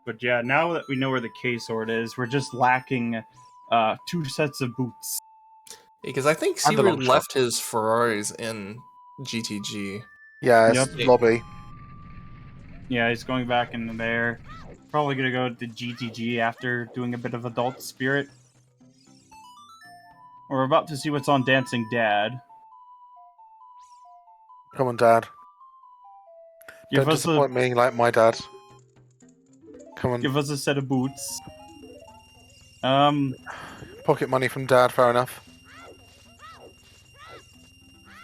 But yeah, now that we know where the K sword is, we're just lacking 2 sets of boots. Because I think And the Cybrou long shot. left his Ferraris in GTG. Yeah, it's Yep. lobby. Yeah, he's going back into there. Probably gonna go to GTG after doing a bit of Adult Spirit. We're about to see what's on Dancing Dad. Come on, Dad. Give Don't us disappoint me like my dad. Come on. Give us a set of boots. Pocket money from Dad, fair enough.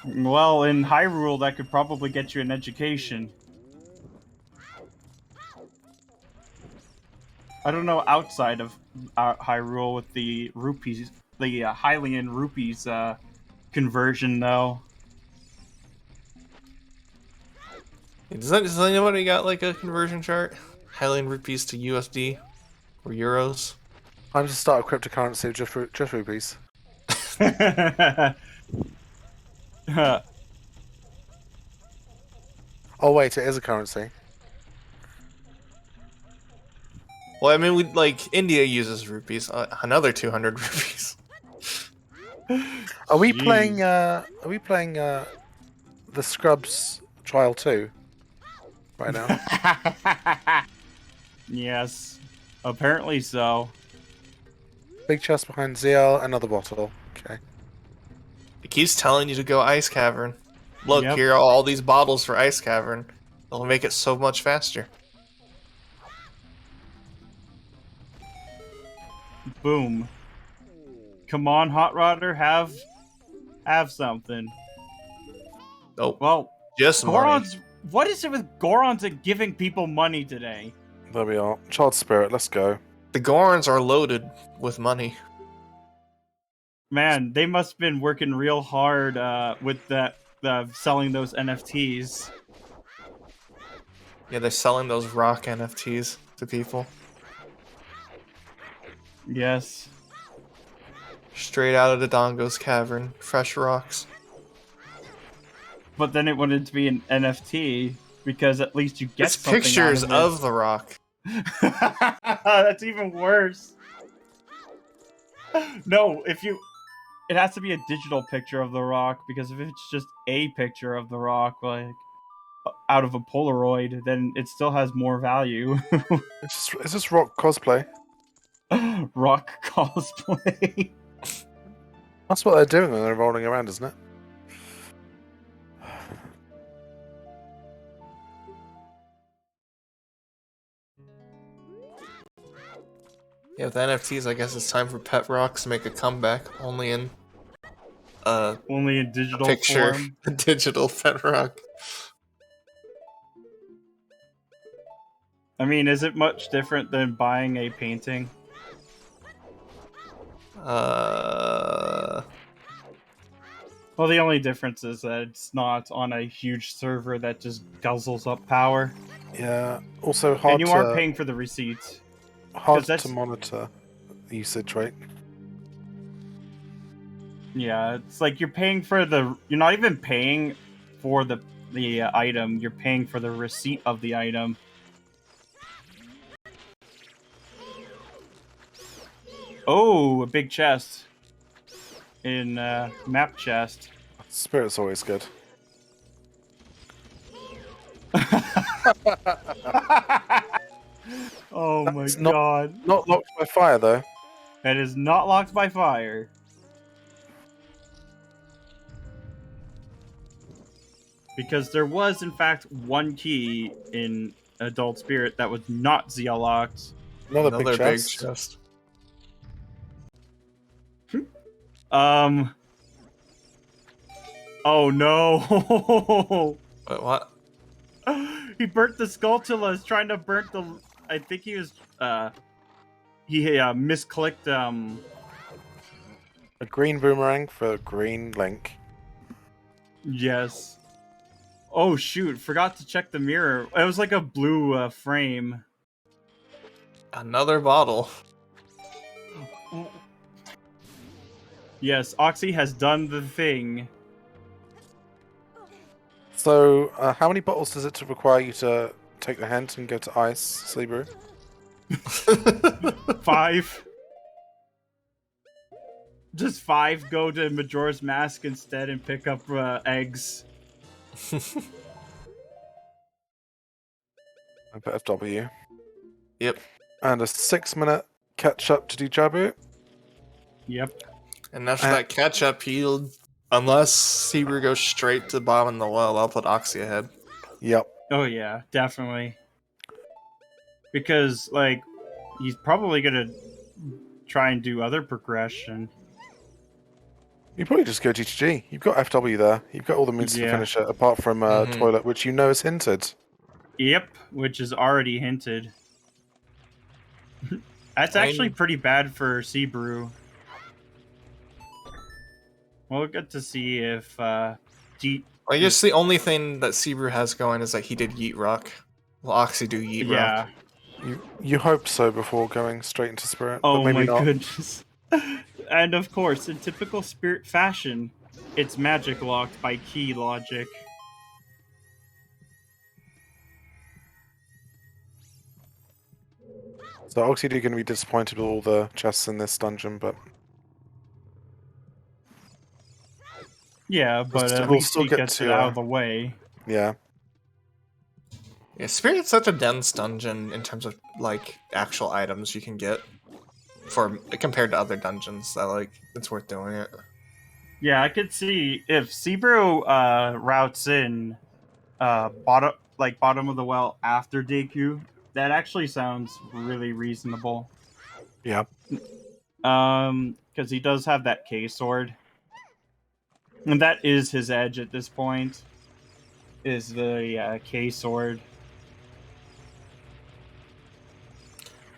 Well, in Hyrule, that could probably get you an education. I don't know outside of Hyrule with the rupees, the Hylian rupees conversion, though. Does anybody got like a conversion chart? Hylian rupees to USD or euros? I'm to start a cryptocurrency with just rupees. Oh wait, it is a currency. Well, I mean, we like India uses rupees. Another 200 rupees. Are we Jeez. playing? Are we playing the Scrubs Trial 2 right now? Yes, apparently so. Big chest behind ZL, another bottle. Okay. It keeps telling you to go Ice Cavern. Look, Yep. here are all these bottles for Ice Cavern. It'll make it so much faster. Boom. Come on, Hot Rodder, have something. Oh, Well, just money. Goron's. What is it with Gorons and giving people money today? There we are. Child Spirit, let's go. The Gorons are loaded with money. Man, they must have been working real hard with that selling those NFTs. Yeah, they're selling those rock NFTs to people. Yes. Straight out of the Dongo's cavern. Fresh rocks. But then it wanted to be an NFT because at least you get It's something pictures out of of the rock. it. That's even worse. No, it has to be a digital picture of the rock, because if it's just a picture of the rock, like out of a Polaroid, then it still has more value. Is this rock cosplay? Rock cosplay. That's what they're doing when they're rolling around, isn't it? Yeah, with NFTs, I guess it's time for Pet Rocks to make a comeback. Only in Only in digital picture, form. a digital Pet Rock. I mean, is it much different than buying a painting? Uh, Well, the only difference is that it's not on a huge server that just guzzles up power. Yeah. Also And hard you to aren't paying for the receipts. hard that's- to monitor usage rate. Yeah, it's like you're paying for the... You're not even paying for the item. You're paying for the receipt of the item. Oh, a big chest. In map chest. Spirit's always good. Oh my That's not- god. Not locked by fire though. That is not locked by fire. Because there was, in fact, one key in Adult Spirit that was not ZL locked. Another big big chest. chest. Oh no. Wait, what? He burnt the Skulltulas trying to burn the... I think he was... He misclicked... A green boomerang for green link. Yes. Oh shoot, forgot to check the mirror. It was like a blue frame. Another bottle. Yes, Oxy has done the thing. So, how many bottles does it require you to take the hint and go to ice, Cybrou? 5. Just 5 go to Majora's Mask instead and pick up eggs. A bit of W. Yep. And a 6-minute catch up to do Jabu. Yep. And after that catch up, he'll, unless Cybrou goes straight to the bottom of the well, I'll put Oxy ahead. Yep. Oh yeah, definitely. Because like he's probably gonna try and do other progression. You probably just go GTG. You've got FW there. You've got all the means to Yeah. finish it, apart from Toilet, which you know is hinted. Yep, which is already hinted. That's actually pretty bad for Cybrou. We'll get to see if I guess the only thing that Cybrou has going is that he did Yeet Rock. Will Oxy do Yeet Rock? You hoped so before going straight into Spirit, Oh but maybe my not. goodness. And of course, in typical Spirit fashion, it's magic locked by key logic. So Oxydu going to be disappointed with all the chests in this dungeon, but Yeah, but at we'll least still he get gets to, it out of the way. yeah. Yeah, Spirit's such a dense dungeon in terms of like actual items you can get for compared to other dungeons that like it's worth doing it. Yeah, I could see if Cybrou routes in bottom of the well after Deku, that actually sounds really reasonable. Yeah. Because he does have that K sword. And that is his edge at this point. Is the K sword.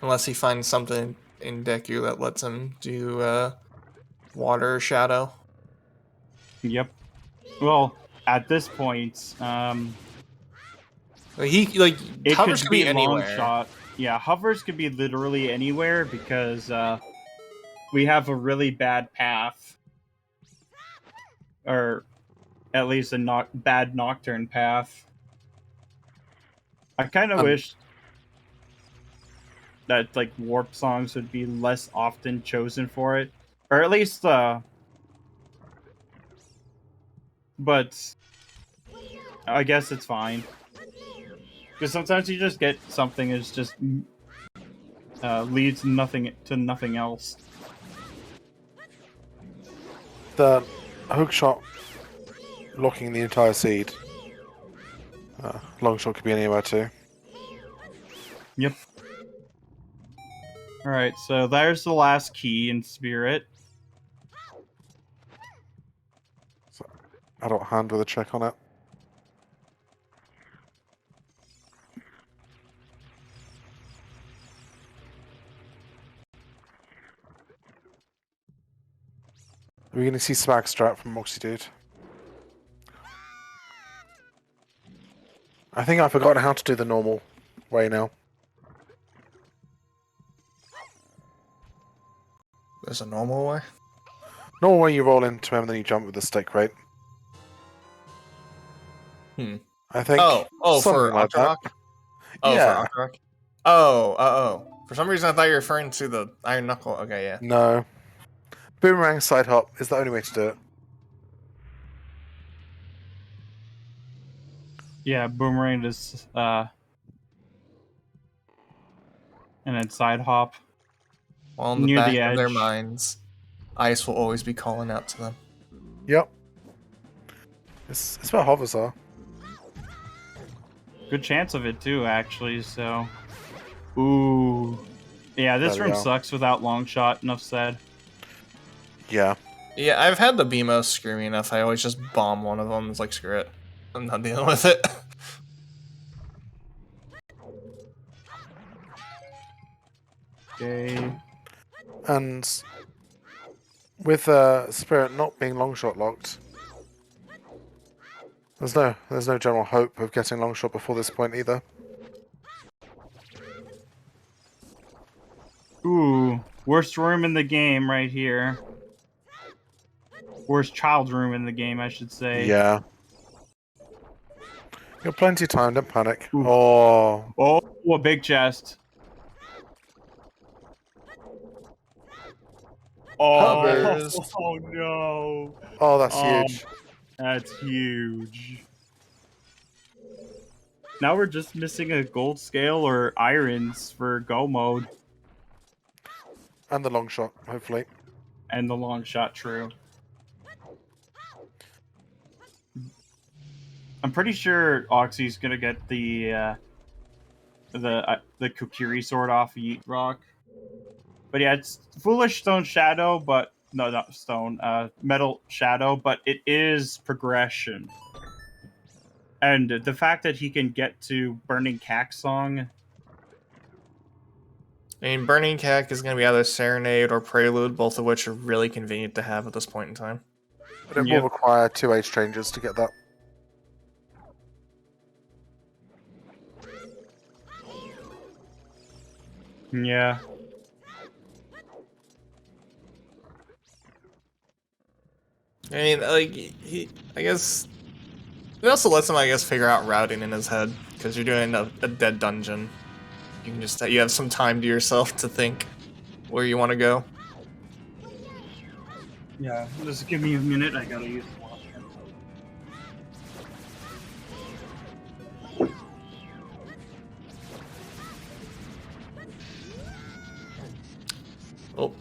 Unless he finds something in Deku that lets him do water shadow. Yep. Well, at this point, He like it hovers could could be be long anywhere. shot. Yeah, hovers could be literally anywhere because we have a really bad path, or at least a bad nocturne path. I kind of wish that like warp songs would be less often chosen for it, or at least but I guess it's fine because sometimes you just get something that's just leads nothing to nothing else. The hook shot locking the entire seed. Long shot could be anywhere too. Yep. Alright, so there's the last key in Spirit. So, adult hand with a check on it. Are we going to see Swag Strap from Moxie Dude? I think I've forgotten how to do the normal way now. There's a normal way. Normal way you roll into him and then you jump with the stick, right? I think. Oh, for like that. Octorok? Oh, Yeah. for Octorok? Oh. For some reason I thought you were referring to the Iron Knuckle. Okay, yeah. No. Boomerang side hop is the only way to do it. Yeah, boomerang is and then side hop. Well, in the Near back the of their edge. minds, Ice will always be calling out to them. Yep. It's where hovers are. Good chance of it too, actually, so. Ooh. Yeah, this There we room go. sucks without long shot, enough said. Yeah. Yeah, I've had the BMO screaming enough. I always just bomb one of them. It's like, screw it. I'm not dealing with it. Okay. And with Spirit not being long shot locked, there's no general hope of getting long shot before this point either. Ooh. Worst room in the game right here. Worst child room in the game, I should say. Yeah. You got plenty of time, don't panic. Ooh. Oh. Oh, a big chest. Oh, Hovers. oh no. Oh, that's Oh, huge. that's huge. Now we're just missing a gold scale or irons for go mode And the long shot, hopefully. and the long shot true. I'm pretty sure Oxy's gonna get the Kukiri sword off Yeet Rock. But yeah, it's Foolish Stone Shadow, but no, not Stone, Metal Shadow, but it is progression. And the fact that he can get to Burning Cack Song. I mean, Burning Cack is going to be either Serenade or Prelude, both of which are really convenient to have at this point in time. But it will Yep. require 2 age changes to get that. Yeah. I mean, like, I guess it also lets him, I guess, figure out routing in his head because you're doing a dead dungeon. You can just you have some time to yourself to think where you want to go. Yeah. Just give me a minute. I gotta use the washroom. Oh,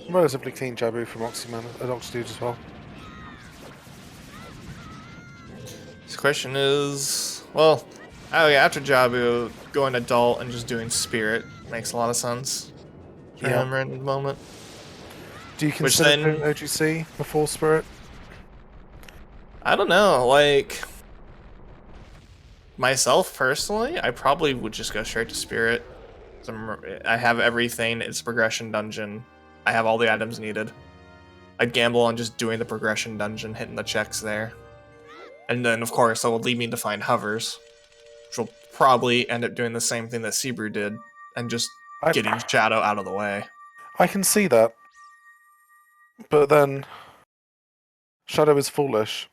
Relatively clean Jabu from Oximan and Oxdude as well. this question is well. Oh yeah, after Jabu, going adult and just doing Spirit makes a lot of sense for Yeah. him right in the moment. Do you Which consider then- doing OGC before Spirit? I don't know, like myself personally, I probably would just go straight to Spirit. I have everything, it's a progression dungeon. I have all the items needed. I'd gamble on just doing the progression dungeon, hitting the checks there. And then, of course, that would lead me to find hovers, which will probably end up doing the same thing that Cybrou did, and just getting Shadow out of the way. I can see that. But then Shadow is foolish.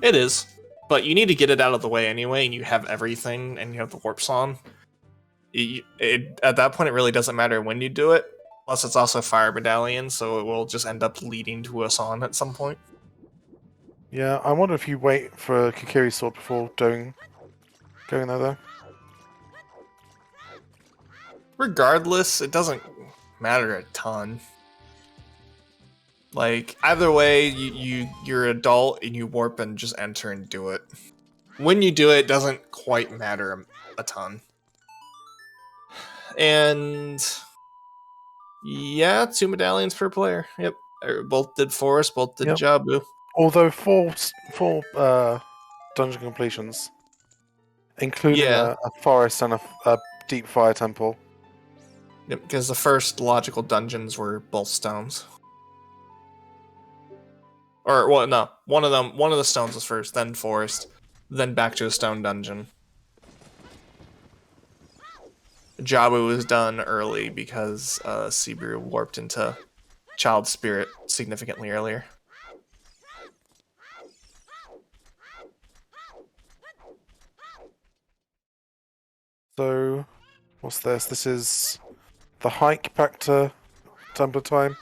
It is, but you need to get it out of the way anyway, and you have everything, and you have the warps on. At that point, it really doesn't matter when you do it. Plus, it's also Fire Medallion, so it will just end up leading to us on at some point. Yeah, I wonder if you wait for Kukiri sword before going there though. Regardless, it doesn't matter a ton. Like, either way, you're adult and you warp and just enter and do it. When you do it, doesn't quite matter a ton. And yeah, 2 medallions per player. Yep. Both did Forest, both did Yep. Jabu. Although four dungeon completions, including Yeah. a forest and a deep fire temple. Yep, because the first logical dungeons were both stones. Or, well, no. One of the stones was first, then forest, then back to a stone dungeon. Jabu was done early because Cybrou warped into Child Spirit significantly earlier. So, what's this? This is the hike back to Temple Time.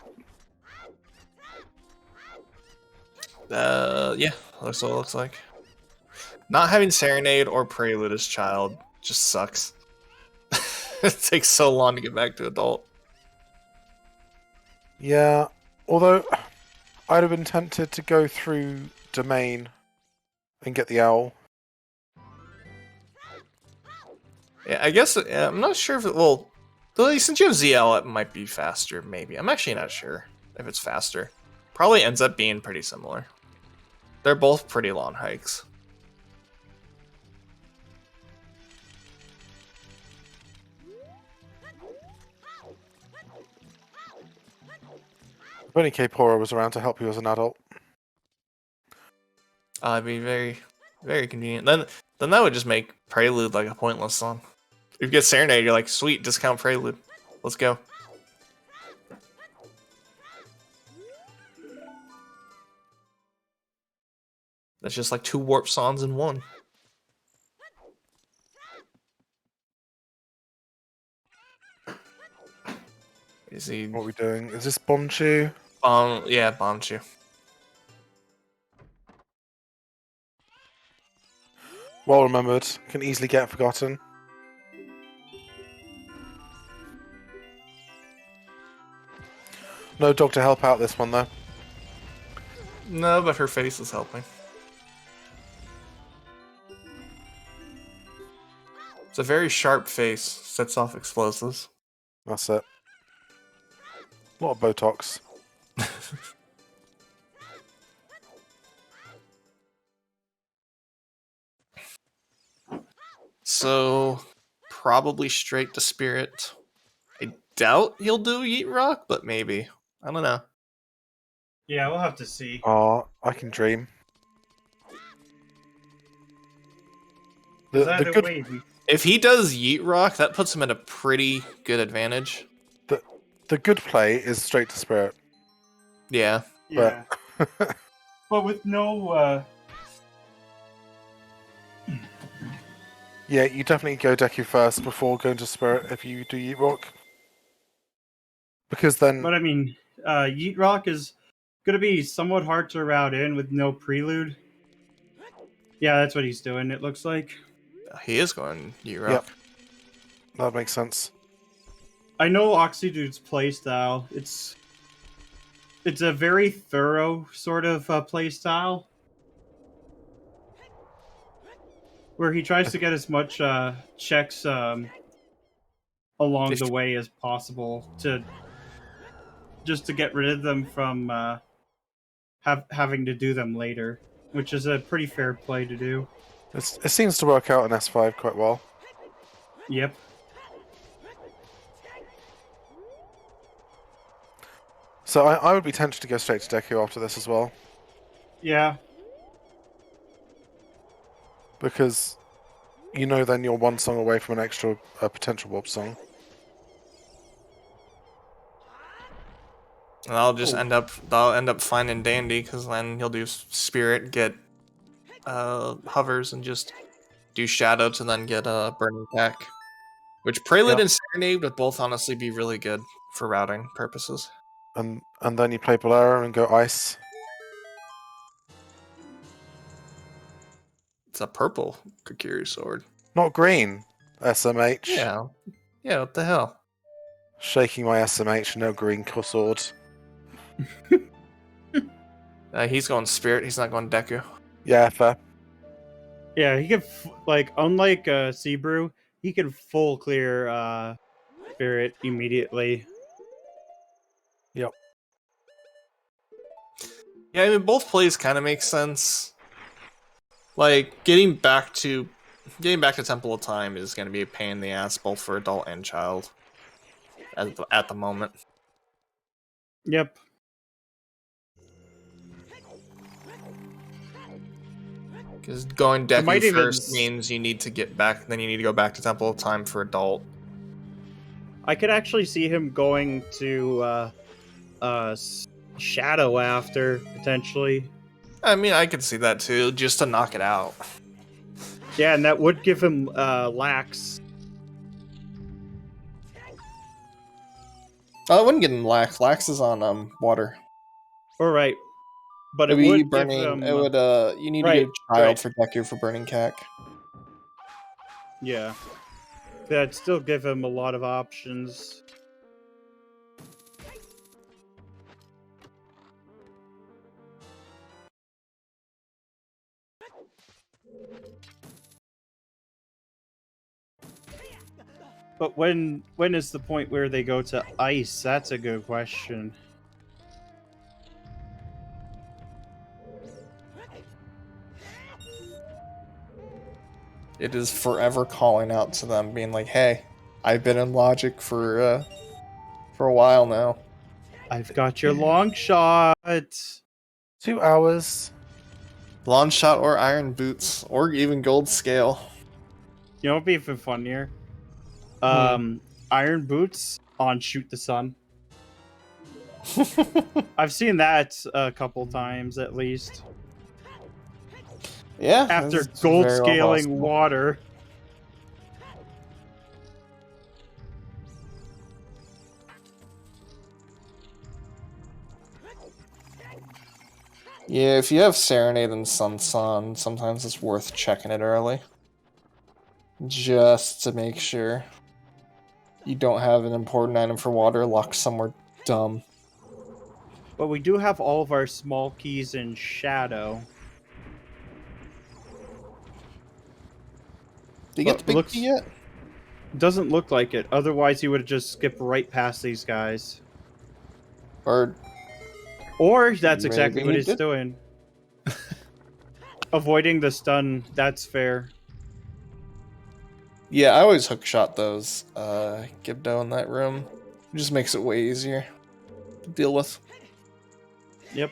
Yeah, that's what it looks like. Not having Serenade or Prelude as child just sucks. It takes so long to get back to adult. Yeah, although I'd have been tempted to go through Domain and get the owl. Yeah, I guess I'm not sure if it will. Though since you have ZL, it might be faster. Maybe I'm actually not sure if it's faster. Probably ends up being pretty similar. They're both pretty long hikes. If only K-Pora was around to help you as an adult. It'd be very, very convenient. Then that would just make Prelude like a pointless song. If you get Serenade, you're like, sweet, discount Prelude. Let's go. That's just like 2 Warp Songs in one. Is he? What are we doing? Is this Bonchu? Yeah, Bombchu. Well remembered. Can easily get forgotten. No dog to help out this one though. No, but her face is helping. It's a very sharp face. Sets off explosives. That's it. A lot of Botox. So, probably straight to Spirit. I doubt he'll do Yeet Rock, but maybe. I don't know. Yeah, we'll have to see. Oh, I can dream. Because The either good way, If he does Yeet Rock, that puts him at a pretty good advantage. the good play is straight to Spirit. Yeah. yeah. But with no, Yeah, you definitely go Deku first before going to Spirit if you do Yeet Rock. Because then but I mean, Yeet Rock is gonna be somewhat hard to route in with no prelude. Yeah, that's what he's doing. It looks like. He is going Yeet Rock. Yep. That makes sense. I know Oxydude's playstyle. It's a very thorough sort of playstyle where he tries to get as much checks along the way as possible to just to get rid of them from having to do them later, which is a pretty fair play to do. It seems to work out in S5 quite well. Yep. So I would be tempted to go straight to Deku after this as well. Yeah. Because you know then you're one song away from an extra potential Warp song. And I'll just end up finding Dandy, because then he'll do Spirit, get hovers, and just do Shadow to then get a Burning Pack. Which Prelude and Serenade would both honestly be really good for routing purposes. And then you play Bolero and go Ice. It's a purple Kokiri sword. Not green. SMH. Yeah. Yeah, what the hell? Shaking my SMH, no green sword. He's going Spirit, he's not going Deku. Yeah, fair. Yeah, he can unlike Cybrou, he can full clear Spirit immediately. Yep. Yeah, I mean, both plays kind of make sense. Like, getting back to Temple of Time is going to be a pain in the ass, both for adult and child. At the moment. Yep. Because going Deku first means you need to get back, then you need to go back to Temple of Time for adult. I could actually see him going to Shadow after, potentially. I mean, I could see that too, just to knock it out. Yeah, and that would give him Lax. Oh, I wouldn't get him Lax. Lax is on water. Alright. But it It'd be would burning. give him... It would you need to get a child for Deku for burning Cack. Yeah. That'd still give him a lot of options. But when is the point where they go to Ice? That's a good question. It is forever calling out to them, being like, "Hey, I've been in Logic for a while now. I've got your long shot. 2 hours. Long shot or iron boots, or even gold scale." You know what'd be even funnier? Iron boots on Shoot the Sun. I've seen that a couple times at least. Yeah. After it's gold very well scaling possible. water. Yeah, if you have Serenade and Sun, sometimes it's worth checking it early. Just to make sure you don't have an important item for water locked somewhere dumb. But we do have all of our small keys in Shadow. Did you But get the big looks- key yet? Doesn't look like it. Otherwise, he would have just skipped right past these guys. Or Or that's exactly Maybe what he he's did. doing. Avoiding the stun. That's fair. yeah, I always hook shot those Gibdo in that room. It just makes it way easier to deal with. Yep.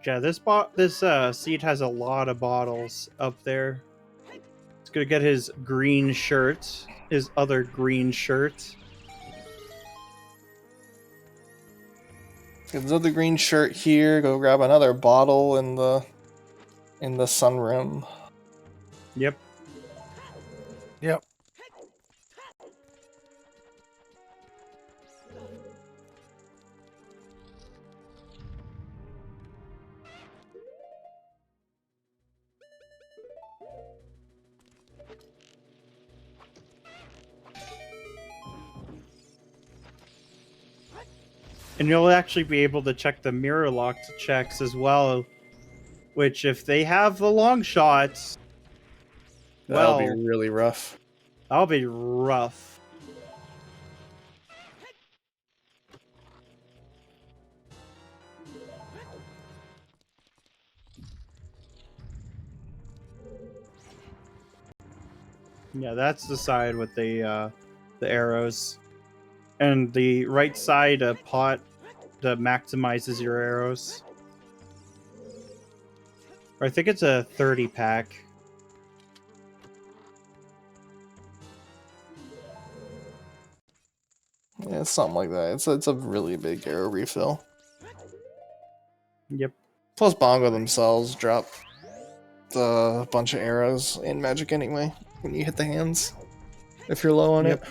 Yeah, this seed has a lot of bottles up there. He's gonna get his green shirt, his other green shirt. Get another green shirt here. Go grab another bottle in the sunroom. Yep. Yep. And you'll actually be able to check the mirror locked checks as well. Which, if they have the long shots, That'll well, be really rough. that'll be rough. Yeah, that's the side with the arrows, and the right side a pot that maximizes your arrows. Or I think it's a 30 pack. Yeah, it's something like that. It's a really big arrow refill. Yep. Plus, Bongo themselves drop a bunch of arrows in Magic anyway when you hit the hands. If you're low on Yep. it.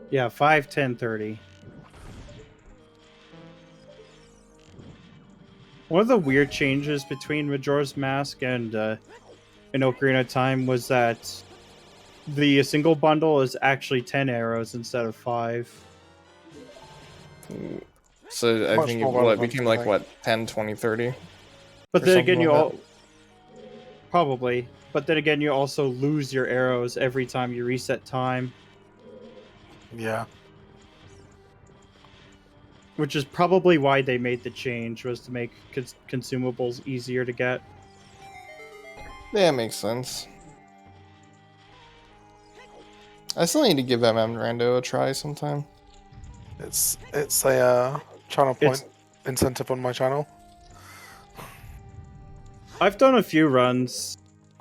Yeah, 5, 10, 30. One of the weird changes between Majora's Mask and Ocarina of Time was that the single bundle is actually 10 arrows instead of 5. So I Much think more it relevant, became I like, think. what, 10, 20, 30? But Or then something again, you like all probably. But then again, you also lose your arrows every time you reset time, Yeah. which is probably why they made the change, was to make consumables easier to get. Yeah, it makes sense. I still need to give MM Rando a try sometime. It's a channel point It's- incentive on my channel. I've done a few runs.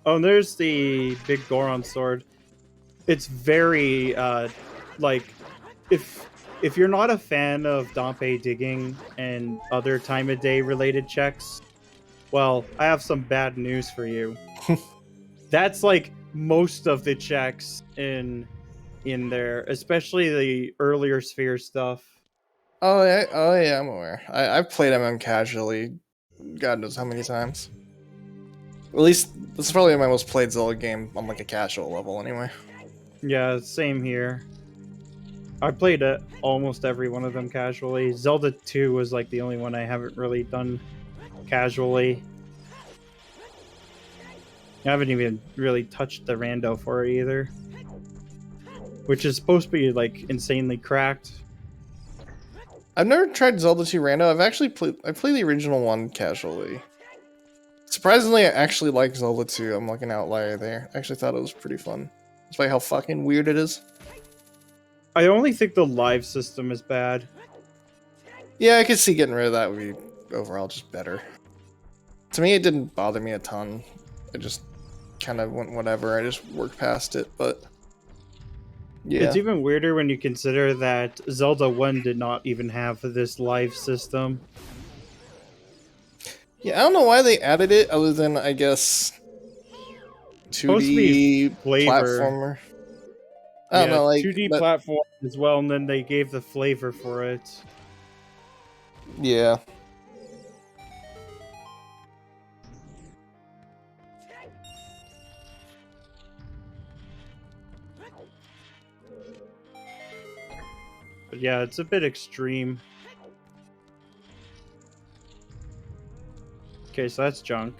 Oh, and there's the big Goron sword. It's very like if you're not a fan of Dompe digging and other time of day related checks, well, I have some bad news for you. That's like most of the checks in there, especially the earlier sphere stuff. Oh yeah, I'm aware. I've played MM casually, God knows how many times. At least this is probably my most played Zelda game on like a casual level, anyway. Yeah, same here. I played almost every one of them casually. Zelda 2 was like the only one I haven't really done casually. I haven't even really touched the rando for it either. Which is supposed to be, like, insanely cracked. I've never tried Zelda 2 Rando. I played the original one casually. Surprisingly, I actually like Zelda 2. I'm like an outlier there. I actually thought it was pretty fun. Despite how fucking weird it is. I only think the live system is bad. Yeah, I could see getting rid of that would be overall just better. To me, it didn't bother me a ton. It just kind of went whatever. I just worked past it, but yeah. It's even weirder when you consider that Zelda 1 did not even have this live system. Yeah, I don't know why they added it other than, I guess, Supposed to be 2D flavor. platformer. I don't know, like 2D but, platform as well, and then they gave the flavor for it. yeah. But yeah, it's a bit extreme. Okay, so that's junk.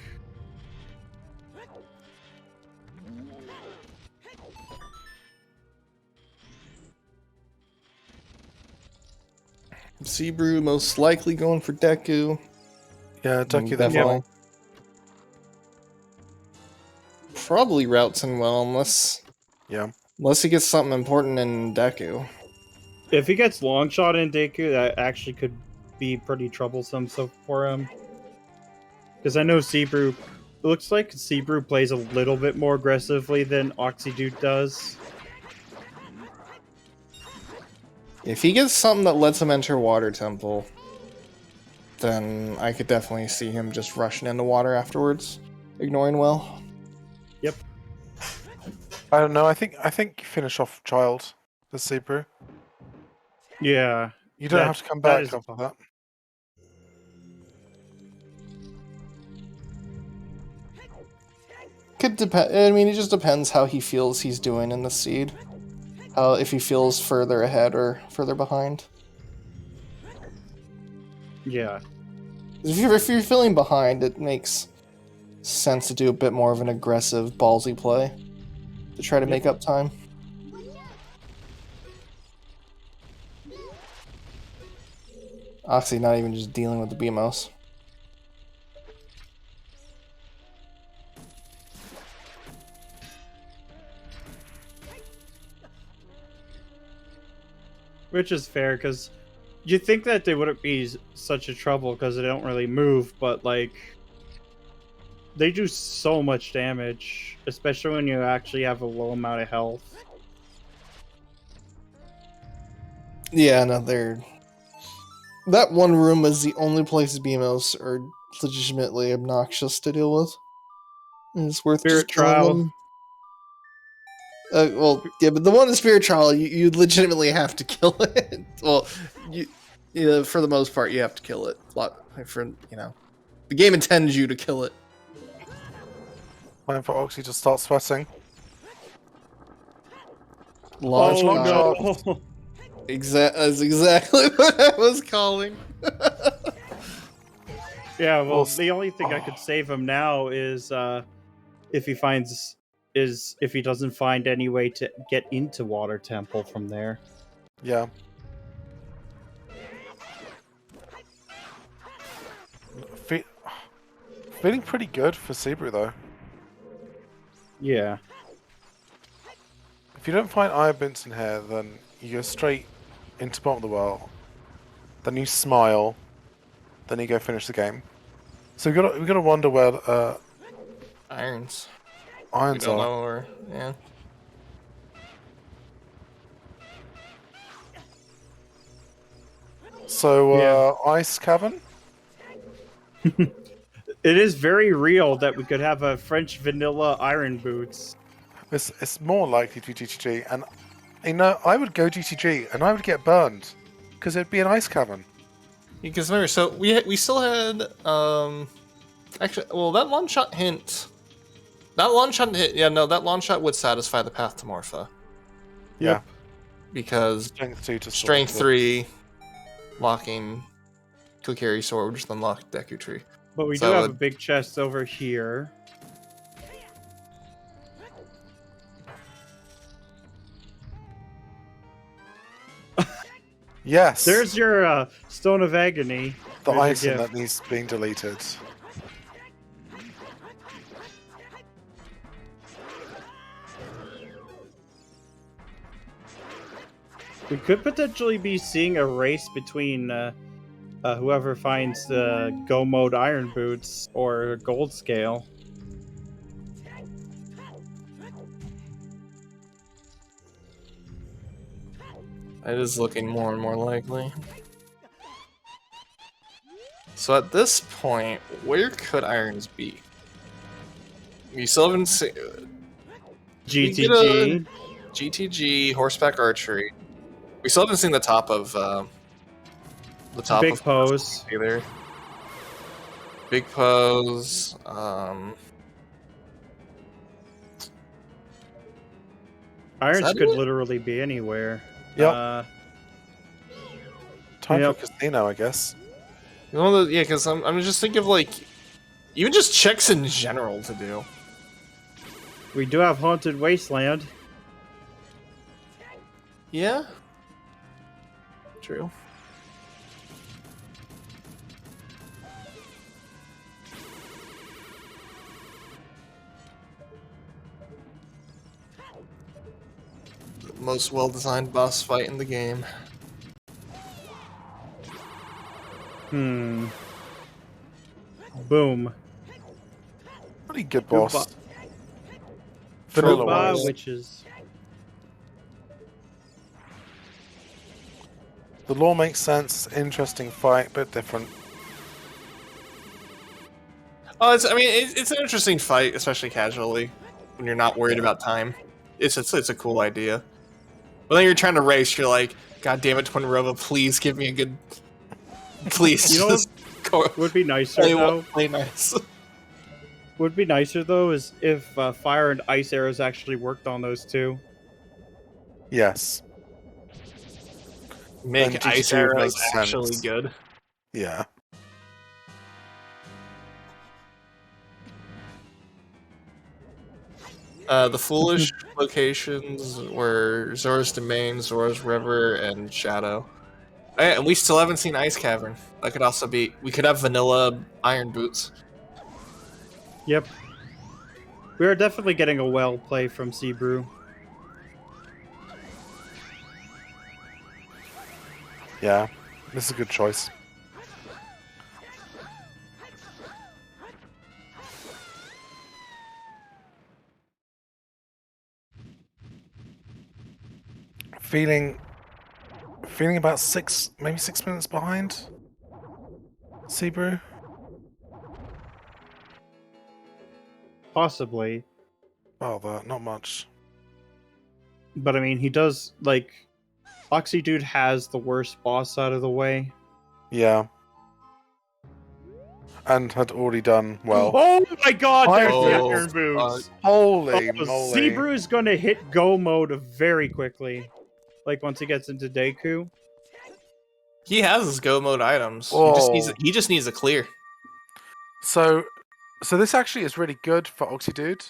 Cybrou most likely going for Deku. Yeah, Deku the Definitely. fall. Probably routes in well unless he gets something important in Deku. If he gets long shot in Deku, that actually could be pretty troublesome for him. Because I know Cybrou, it looks like Cybrou plays a little bit more aggressively than Oxydude does. If he gets something that lets him enter Water Temple, then I could definitely see him just rushing into water afterwards, ignoring well. Yep. I don't know. I think you finish off Child, the Cybrou. Yeah. You don't have to come back after that. Could depend. I mean, it just depends how he feels he's doing in the seed. If he feels further ahead or further behind. Yeah. If you're feeling behind, it makes sense to do a bit more of an aggressive, ballsy play to try to make up time. Oxy not even just dealing with the BMOS. Which is fair, because you'd think that they wouldn't be such a trouble because they don't really move, but, like, they do so much damage, especially when you actually have a low amount of health. Yeah, no, they're... That one room is the only place BMOs are legitimately obnoxious to deal with. And it's worth Spirit just killing Trial. them. Well, yeah, but the one in Spirit Trial, you legitimately have to kill it. Well, for the most part, you have to kill it. The game intends you to kill it. Waiting for Oxy to start sweating. Launch no. That's exactly what I was calling. Yeah, well, the only thing I could save him now is if he doesn't find any way to get into Water Temple from there. Yeah. Feeling pretty good for Cybrou though. Yeah. If you don't find Iron Benson here, then you go straight into bottom of the well. Then you smile. Then you go finish the game. So we gotta wonder where Irons. irons We don't are. know where. Yeah. So Ice Cavern. It is very real that we could have a French vanilla Iron Boots. It's more likely to be GTG, and you know I would go GTG, and I would get burned because it'd be an ice cavern. Because remember, so we still had actually, well, that long shot hint. That long shot hit, yeah, no, that long shot would satisfy the path to Morpha. Yeah. Because Strength 2 to Strength 3 locking Kokiri Sword, which unlocked Deku Tree. But we do have a big chest over here. Yes. There's your Stone of Agony. the There's your item gift. that needs being deleted. We could potentially be seeing a race between whoever finds the Go Mode Iron Boots or Gold Scale. It is looking more and more likely. So at this point, where could irons be? We still haven't seen GTG. GTG horseback archery. We still haven't seen the top of Big Pose. either. Big Pose. Irons that could it? literally be anywhere. Yep. Time Yep. for casino, I guess. Yeah, because I'm just thinking of like even just checks in general to do. We do have Haunted Wasteland. Yeah. True. The most well-designed boss fight in the game. Boom. Pretty good boss. Goodbye. Vanilla Goodbye, wise. witches. The lore makes sense. Interesting fight, but different. Oh, it's an interesting fight, especially casually, when you're not worried about time. It's a cool idea. But then you're trying to race, you're like, God damn it, Twin Rova, please give me a good. Please, You know just go. Would be nicer Play, though. play nice. Would be nicer though is if fire and ice arrows actually worked on those two. Yes. Make And ice GT would arrows make actually sense. good. Yeah. The foolish locations were Zora's Domain, Zora's River, and Shadow. And we still haven't seen Ice Cavern. That could also be. We could have vanilla Iron Boots. Yep. We are definitely getting a well play from Cybrou. Yeah. This is a good choice. Feeling about maybe 6 minutes behind. Cybrou. Possibly. Oh, but not much. But I mean, he does, like, Oxy Dude has the worst boss out of the way. Yeah. And had already done well. Oh my god, there's the Oh, Iron Boots! Holy Oh, moly. Cybrou is going to hit Go mode very quickly. Like, once he gets into Deku. He has his go mode items. Whoa. He just needs a clear. So this actually is really good for Oxy Dude.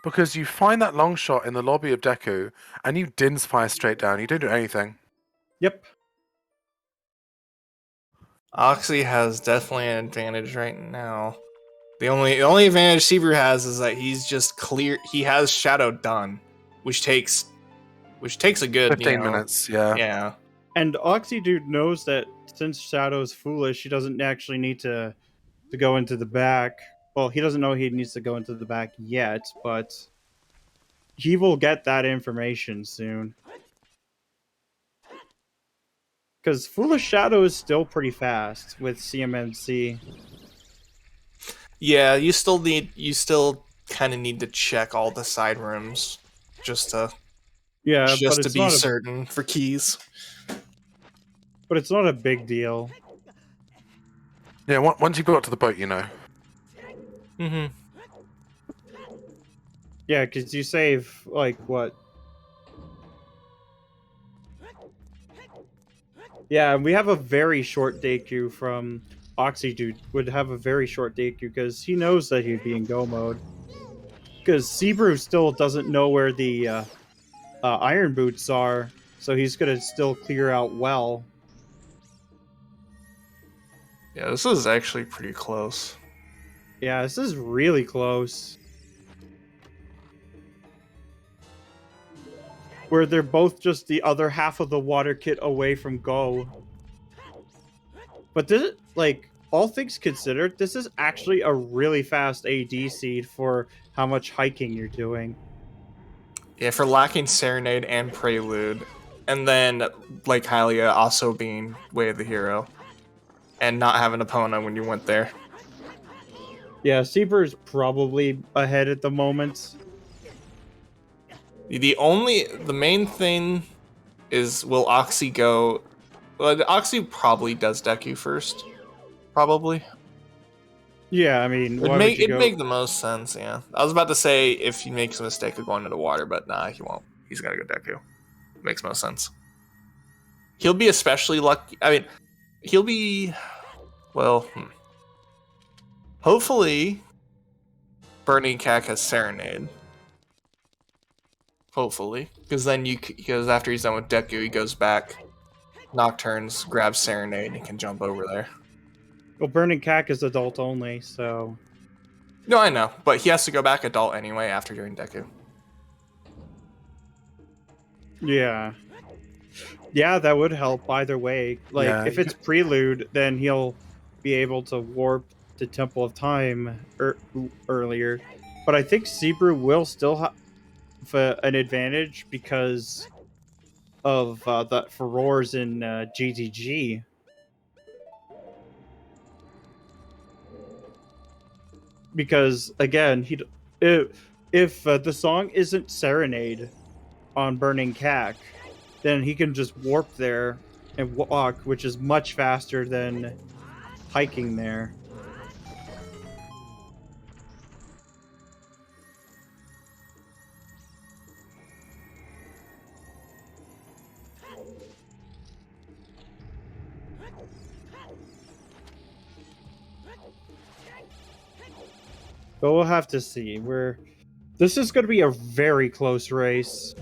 Because you find that long shot in the lobby of Deku, and you dins fire straight down. You don't do anything. Yep. Oxy has definitely an advantage right now. The only advantage Cybrou has is that he's just clear. He has Shadow done, which takes a good 15 minutes, yeah. Yeah. And Oxy Dude knows that since Shadow's foolish, he doesn't actually need to go into the back. Well, he doesn't know he needs to go into the back yet, but he will get that information soon. Because Foolish Shadow is still pretty fast with CMMC. Yeah, you still kind of need to check all the side rooms just to But to it's be not certain for keys. but it's not a big deal. Yeah, once you got to the boat, you know. Mm-hmm. Yeah, because you save, like, what? Yeah, we have a very short Deku from Oxy Dude. Would have a very short Deku because he knows that he'd be in Go mode. Because Cybrou still doesn't know where the Iron Boots are. so he's gonna still clear out well. Yeah, this is actually pretty close. Yeah, this is really close. Where they're both just the other half of the water kit away from go. But this, like, all things considered, this is actually a really fast AD seed for how much hiking you're doing. Yeah, for lacking Serenade and Prelude, and then like Hylia also being Way of the Hero, and not having Epona when you went there. Yeah, Cybrou is probably ahead at the moment. The main thing is, will Oxy go? Well, Oxy probably does Deku first, probably. Yeah, I mean, why would you It'd go? make the most sense. Yeah, I was about to say if he makes a mistake of going into water, but nah, he won't. He's gonna go Deku. Makes most sense. He'll be especially lucky. I mean, he'll be well. Hopefully, Burning Cack has Serenade. Hopefully, because after he's done with Deku, he goes back, Nocturnes, grabs Serenade, and can jump over there. Well, Burning Cack is adult only, so... No, I know, but he has to go back adult anyway after doing Deku. Yeah. Yeah, that would help either way. Like, Yeah, if it's Prelude, then he'll be able to warp to Temple of Time earlier. But I think Cybrou will still have an advantage because of the furores in GTG. Because, again, if the song isn't Serenade on Burning Cack, then he can just warp there and walk, which is much faster than hiking there. But we'll have to see. This is going to be a very close race.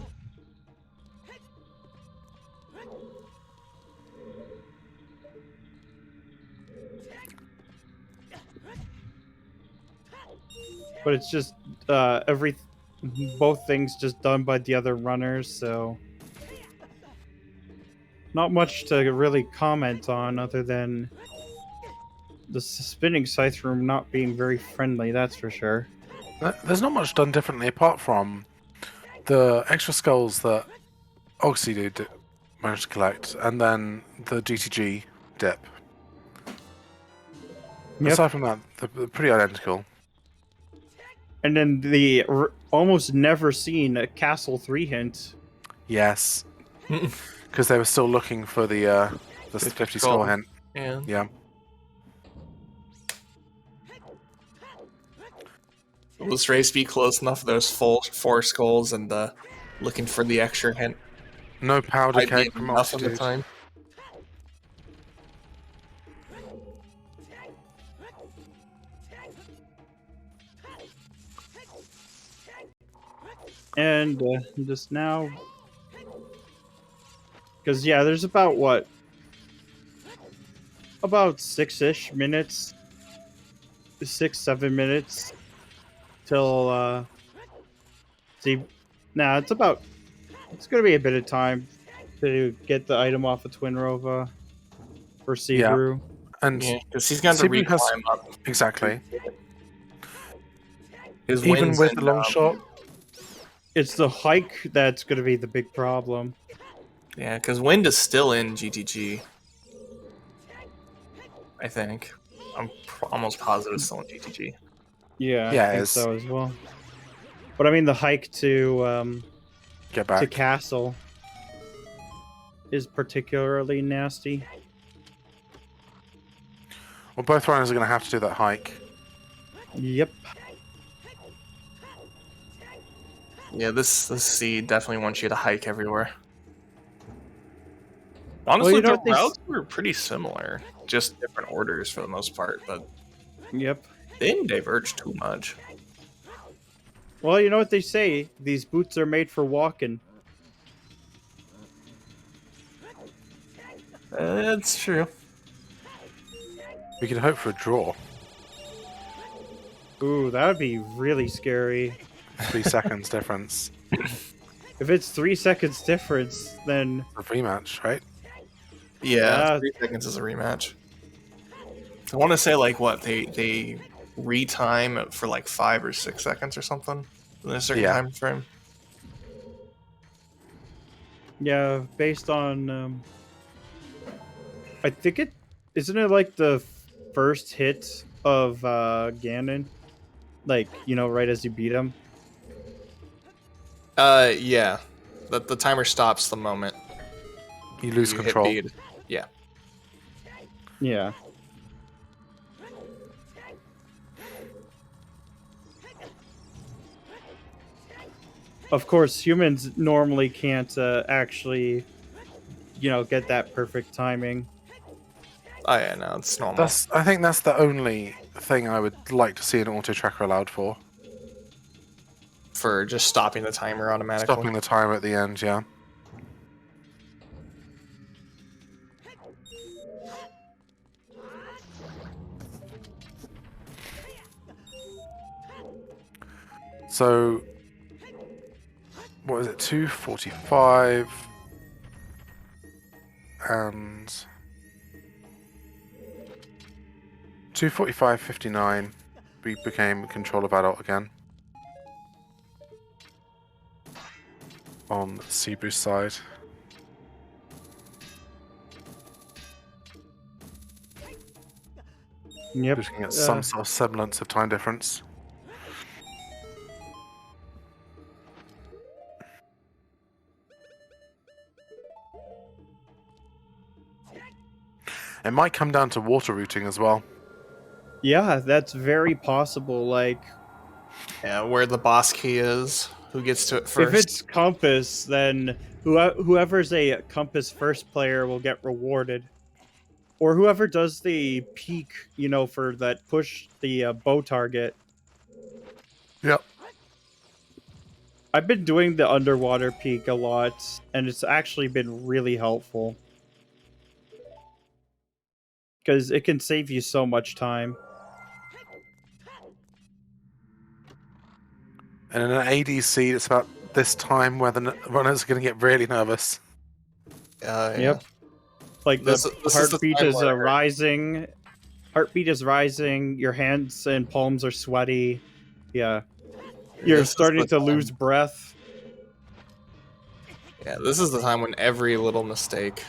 But it's just both things just done by the other runners, so not much to really comment on other than the spinning scythe room not being very friendly, that's for sure. There's not much done differently apart from the extra skulls that Oxy did manage to collect, and then the GTG dip. Yep. Aside from that, they're pretty identical. And then the almost never seen Castle 3 hint. Yes. Because they were still looking for the 50 score hint. Yeah. Will this race be close enough for those full 4 skulls and looking for the extra hint? No powder keg from Oxy. Time. And just now, because yeah, there's about what, about 6-ish minutes, 6-7 minutes till see. Nah, it's gonna be a bit of time to get the item off of Twin Rova for Cybrou. Yeah. And because he's going to reclimb up. Exactly. Even with the long shot. It's the hike that's going to be the big problem. Yeah, because Wind is still in GTG. I think. I'm almost positive it's still in GTG. Yeah, I think so as well. But I mean, the hike to get back to Castle is particularly nasty. Well, both runners are going to have to do that hike. Yep. Yeah, this seed definitely wants you to hike everywhere. Honestly, the routes were pretty similar, just different orders for the most part, but yep, they didn't diverge too much. Well, you know what they say, these boots are made for walking. That's true. We could hope for a draw. Ooh, that would be really scary. 3 seconds difference. If it's 3 seconds difference, then A rematch, right? Yeah, Yeah. 3 seconds is a rematch. I want to say like what they retime it for like 5 or 6 seconds or something in a certain Yeah. time frame. yeah, based on I think it isn't it like the first hit of Ganon, like right as you beat him. Yeah. The timer stops the moment You lose you control. hit bead. Yeah. Yeah. Of course, humans normally can't actually, get that perfect timing. Oh yeah, no, it's normal. I think that's the only thing I would like to see an auto tracker allowed for. For just stopping the timer automatically. Stopping the timer at the end, yeah. So, what is it? 2:45 and 2:45:59. We became control of adult again. On Cybrou's side. Yep. Looking at some sort of semblance of time difference. It might come down to water routing as well. Yeah, that's very possible. Like, Yeah, where the boss key is, who gets to it first. if it's compass, then whoever's a compass first player will get rewarded, or whoever does the peak, for that push the bow target. Yep. I've been doing the underwater peak a lot, and it's actually been really helpful because it can save you so much time. And in an ADC, it's about this time where the runners are going to get really nervous. Yeah. Yep. Like This the is the heartbeat time is where- rising. Heartbeat is rising. Your hands and palms are sweaty. Yeah. You're This is starting the to time- lose breath. Yeah, this is the time when every little mistake,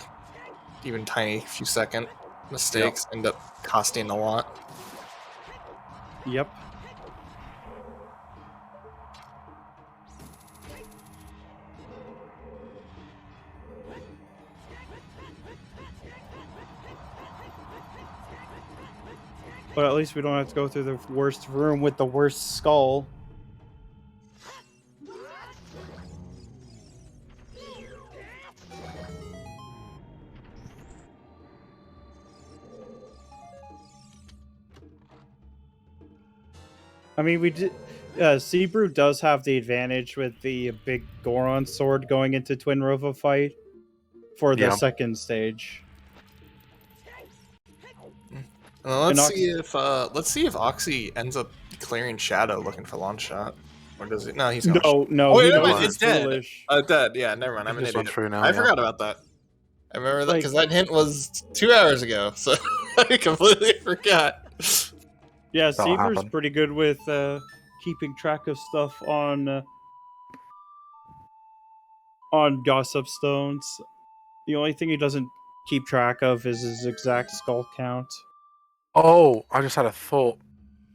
even tiny few second mistakes, end up costing a lot. Yep. But at least we don't have to go through the worst room with the worst skull. I mean, we did. Cybrou does have the advantage with the big Goron sword going into Twin Rova fight for the Yeah. second stage. Let's And see if Oxy ends up clearing Shadow looking for launch shot, or does it? No, he's going. No, Oh, he wait, never knows mind, it's it's dead. foolish. Dead. Yeah, never mind. I'm an just run idiot. through now, I yeah. forgot about that. I remember that Like- because that hint was 2 hours ago, so I completely forgot. Yeah, That'll Cybrou's happen. pretty good with keeping track of stuff on Gossip Stones. The only thing he doesn't keep track of is his exact skull count. Oh, I just had a thought.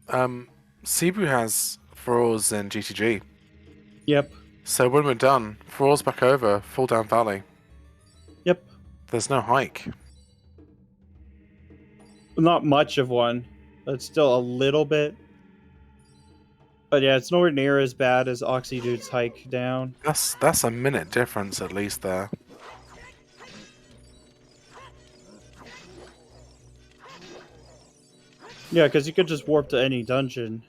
Cybrou has Feroz in GTG. Yep. So when we're done, Feroz back over, Fall Down Valley. Yep. There's no hike. Not much of one, but still a little bit. But yeah, it's nowhere near as bad as Oxydude's hike down. That's a minute difference at least there. Yeah, because you could just warp to any dungeon.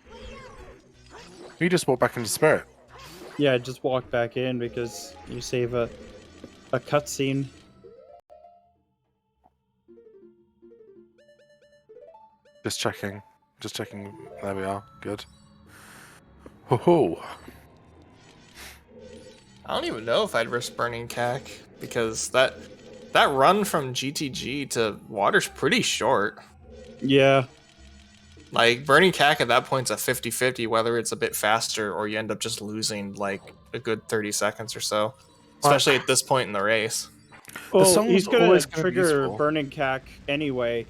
You just walk back into Spirit. Yeah, just walk back in because you save a cutscene. Just checking. Just checking. There we are. Good. Ho ho. I don't even know if I'd risk burning CAC because that run from GTG to water's pretty short. Yeah. Like, burning CAC at that point's a 50-50, whether it's a bit faster or you end up just losing, like, a good 30 seconds or so. Especially at this point in the race. Well, song's he's gonna always gonna be trigger useful. burning CAC anyway.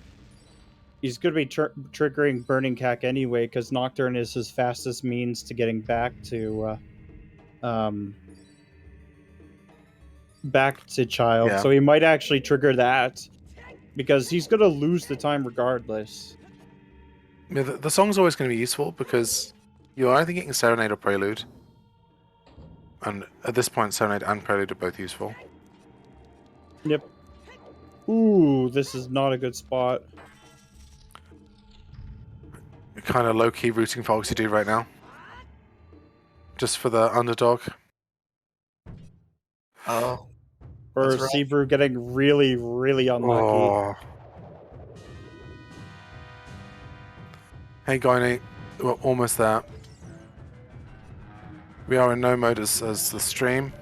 He's gonna be triggering burning CAC anyway because Nocturne is his fastest means to getting back to Child. Yeah. So he might actually trigger that because he's gonna lose the time regardless. Yeah, the song's always going to be useful because you're either getting Serenade or Prelude. And at this point, Serenade and Prelude are both useful. Yep. Ooh, this is not a good spot. Kind of low-key rooting for Oxy Dude right now. Just for the underdog. Oh. Or That's rough. Cybrou getting really, really unlucky. Oh. Hey, Guy, we're almost there. We are in no mode as the stream.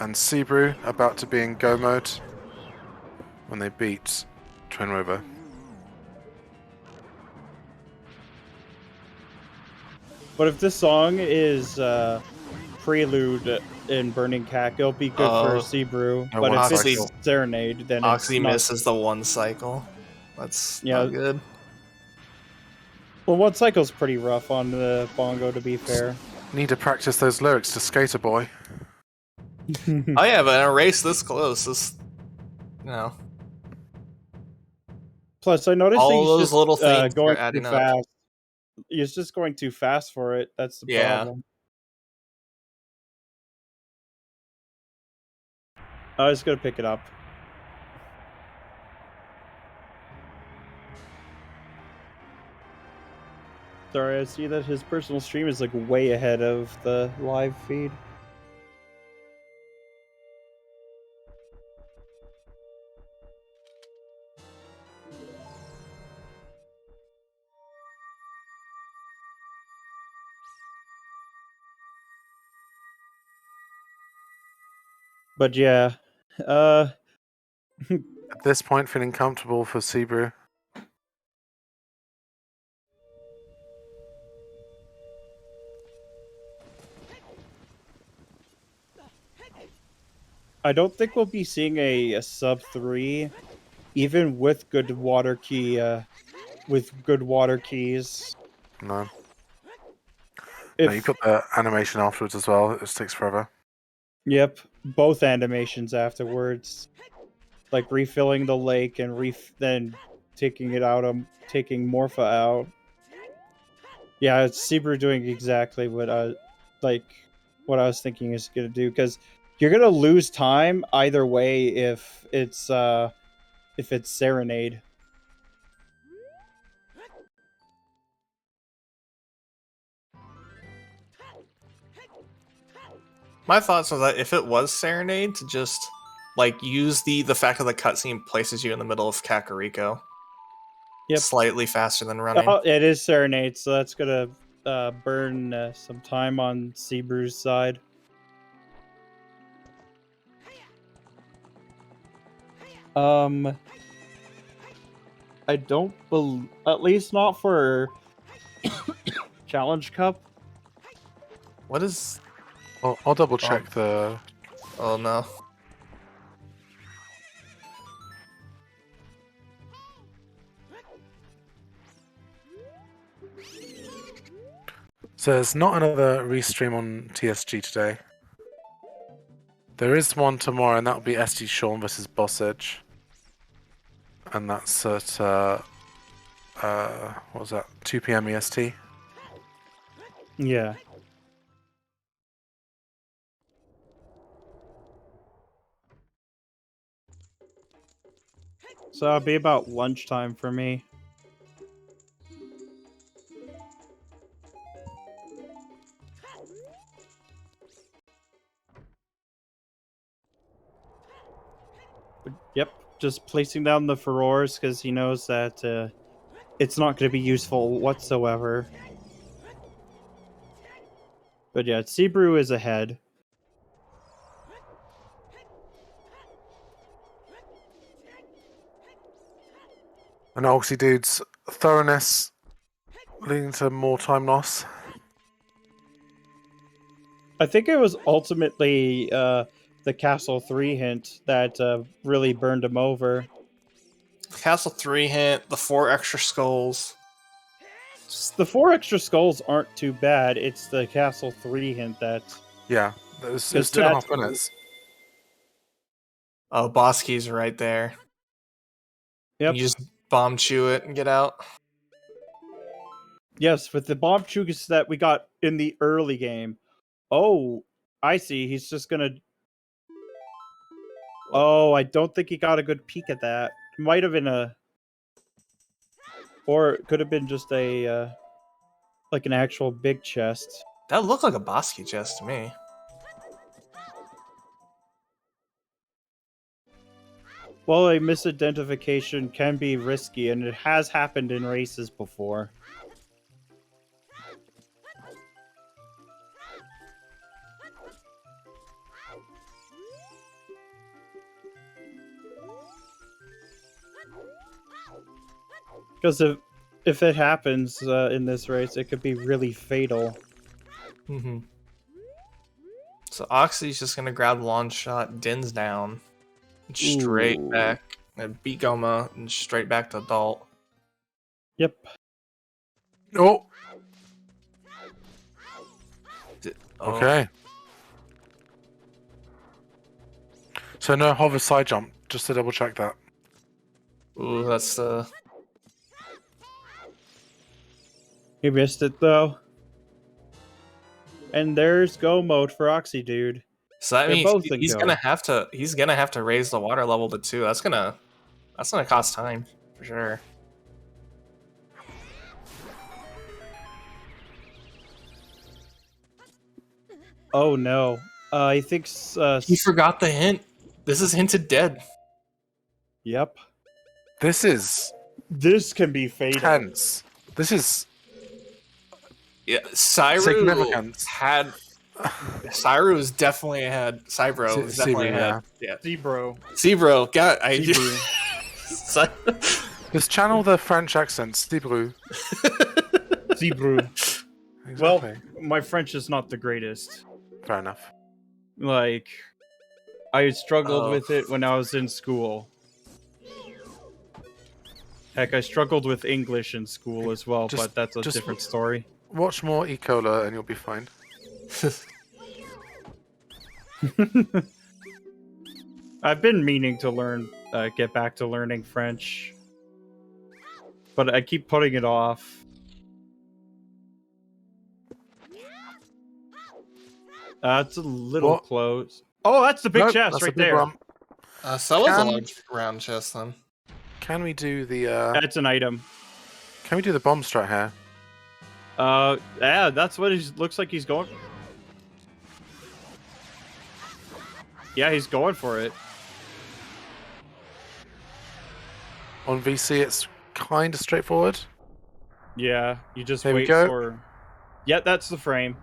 And Cybrou about to be in go mode when they beat Train Rover. But if this song is Prelude in Burning CAC, it'll be good for Cybrou. No, But one if it's cycle. Serenade, then Oxy it's not. misses the one cycle. That's not good. Well, one cycle's pretty rough on the bongo, to be fair. Need to practice those lyrics to Skater Boy. Oh yeah, but in a race this close, this, you know. Plus, I noticed All he's those just little things going are adding too up. fast. He's just going too fast for it. That's the problem. I was gonna pick it up. Sorry, I see that his personal stream is like way ahead of the live feed. But yeah, At this point, feeling comfortable for Cybrou. I don't think we'll be seeing a sub 3, even with good water key, with good water keys. No. No, you put the animation afterwards as well. It just takes forever. Yep, both animations afterwards, like refilling the lake and then taking it out, taking Morpha out. Yeah, it's Cybrou doing exactly what I was thinking is gonna do, because you're gonna lose time either way if it's Serenade. My thoughts was that if it was Serenade, to just like use the fact that the cutscene places you in the middle of Kakariko. Yep. Slightly faster than running. Oh, it is Serenade, so that's gonna burn some time on Cybrou's side. I don't believe, at least not for Challenge Cup. What is? I'll double check the. Oh no. So there's not another restream on TSG today. There is one tomorrow, and that'll be SD Sean versus Boss Edge. And that's at what was that? 2 p.m. EST. Yeah. So it'll be about lunchtime for me. Yep, just placing down the furores because he knows that it's not going to be useful whatsoever. But yeah, Cybrou is ahead. And Oxy Dude's thoroughness leading to more time loss. I think it was ultimately the Castle 3 hint that really burned him over. Castle 3 hint, the 4 extra skulls. The 4 extra skulls aren't too bad. It's the Castle 3 hint that... Yeah, it was 'Cause 2.5 that- minutes. Oh, boss keys are right there. Yep. You just bomb chew it and get out. Yes, with the bomb chugas that we got in the early game. Oh, I see. He's just gonna... Oh, I don't think he got a good peek at that. Might have been a... Or it could have been just a... like an actual big chest. That looked like a boss key chest to me. Well, a misidentification can be risky, and it has happened in races before. Because if it happens in this race, it could be really fatal. Mm-hmm. So Oxy's just gonna grab launch shot, Din's down, and straight Ooh. back, and beat Goma, and straight back to Adult. Yep. Oh, Oh. okay. So no hover side jump, just to double check that. Ooh, that's He missed it, though. And there's go mode for Oxy Dude. so that They're means both in he's go. gonna have to raise the water level to 2. That's gonna cost time for sure. Oh no. I think... He forgot the hint. This is hinted dead. Yep. This is This can be fatal. tense. This is Yeah, Cybrou significant. had. Cybrou is definitely ahead. Cybrou is definitely Cybrou, ahead. Yeah. Cybrou. Cybrou, God, I. Just channel the French accent, Cybrou. Cybrou. Exactly. Well, my French is not the greatest. Fair enough. Like, I struggled Oh. with it when I was in school. Heck, I struggled with English in school as well, Just- but that's a just- different story. Watch more E. Cola and you'll be fine. I've been meaning to learn, get back to learning French, but I keep putting it off. It's a little What? close. Oh, that's the big Nope, chest that's a right big there. one. So was a Can- large round chest then. Can we do the That's an item. Can we do the bomb strat here? Yeah, that's what he looks like he's going. Yeah, he's going for it. On VC, it's kind of straightforward. Yeah, you just There we wait go. for... Yeah, that's the frame.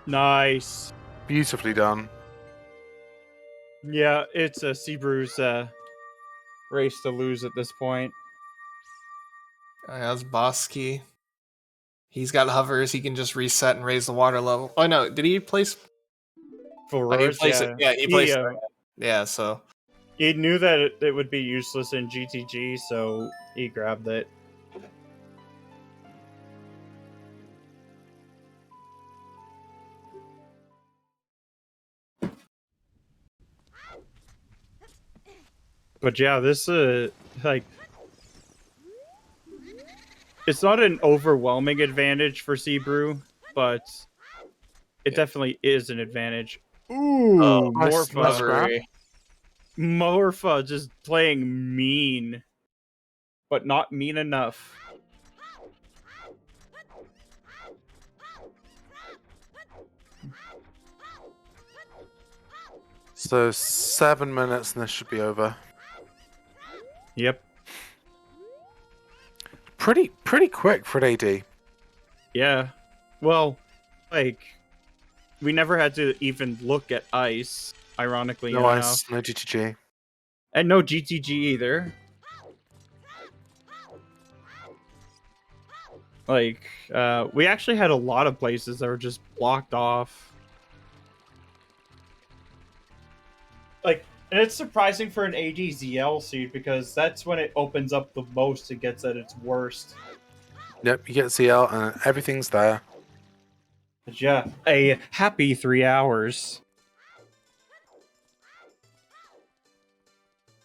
Nice. Beautifully done. Yeah, it's a Cybrou's race to lose at this point. That's boss key. He's got hovers. He can just reset and raise the water level. Oh no, did he place? For Oh, he Rose, placed yeah. it. Yeah, he placed he, it. Yeah, so he knew that it would be useless in GTG, so he grabbed it. But yeah, this like, it's not an overwhelming advantage for Cybrou, but it definitely is an advantage. Ooh, Oh, nice Morpha. grab. hovery. Morpha just playing mean, but not mean enough. So 7 minutes and this should be over. Yep. Pretty quick for an AD. Yeah. Well, like, we never had to even look at ice, ironically No enough. ice, no GTG. And no GTG either. Like, we actually had a lot of places that were just blocked off. Like, and it's surprising for an ADZL seed because that's when it opens up the most. It gets at its worst. Yep, you get ZL and everything's there. But yeah, a happy 3 hours.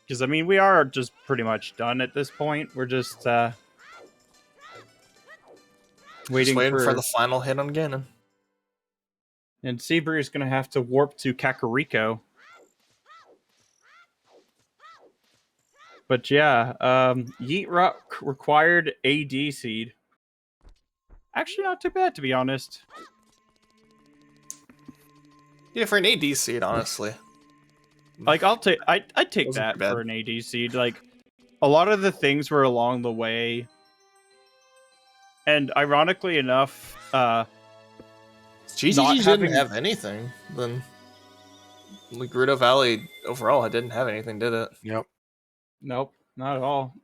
Because, I mean, we are just pretty much done at this point. We're just, waiting for the final hit on Ganon. And Cybrou is going to have to warp to Kakariko. But yeah, Yeet Rock required AD seed. Actually, not too bad, to be honest. Yeah, for an AD seed, honestly. Like, I'd take that for an AD seed. Like, a lot of the things were along the way. And ironically enough, GGG didn't have anything. Then, like, Gerudo Valley overall, it didn't have anything, did it? Yep. Nope, not at all.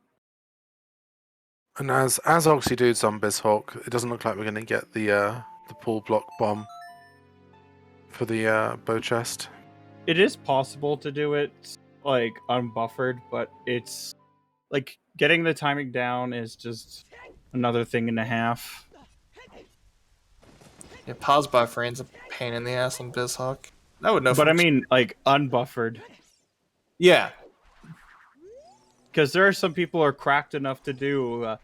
And as Oxy Dude's on BizHawk, it doesn't look like we're going to get the pull block bomb for the bow chest. It is possible to do it, like, unbuffered, but it's, like, getting the timing down is just another thing and a half. Yeah, pause buffering is a pain in the ass on BizHawk. That would know. But I mean, like, unbuffered. Yeah. Because there are some people who are cracked enough to do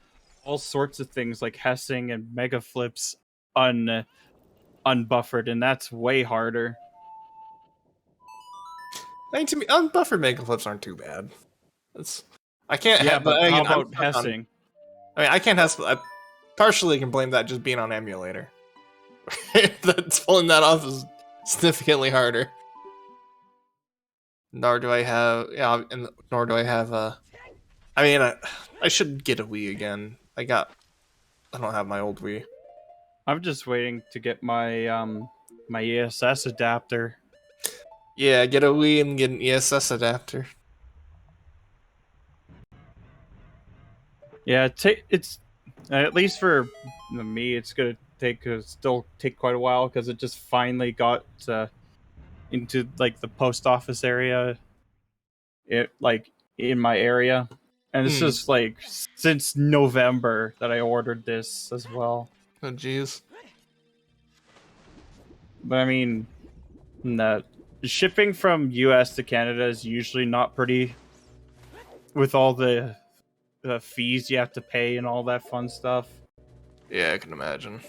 all sorts of things like Hessing and Mega Flips unbuffered, and that's way harder. I mean, to me, unbuffered Mega Flips aren't too bad. I can't. Yeah, but how about Hessing? I mean, I can't Hess. I partially can blame that just being on emulator. That's pulling that off is significantly harder. Nor do I have. Yeah, and nor do I have. I mean, I should get a Wii again. I don't have my old Wii. I'm just waiting to get my my ESS adapter. Yeah, get a Wii and get an ESS adapter. Yeah, it's at least for me, it's gonna still take quite a while because it just finally got into like the post office area. It like in my area, and this is like since November that I ordered this as well. Oh jeez. But I mean, the shipping from US to Canada is usually not pretty with all the fees you have to pay and all that fun stuff. Yeah, I can imagine.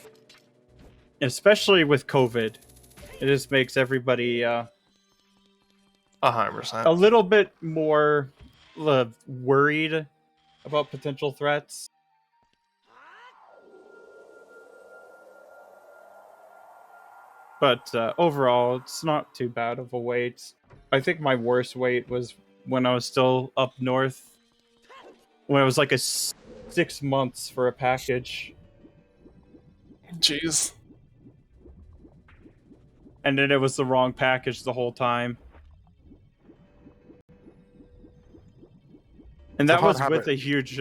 Especially with COVID. It just makes everybody 100%. a little bit more worried about potential threats. But overall, it's not too bad of a wait. I think my worst wait was when I was still up north. When it was like 6 months for a package. Jeez. And then it was the wrong package the whole time. And that was with a huge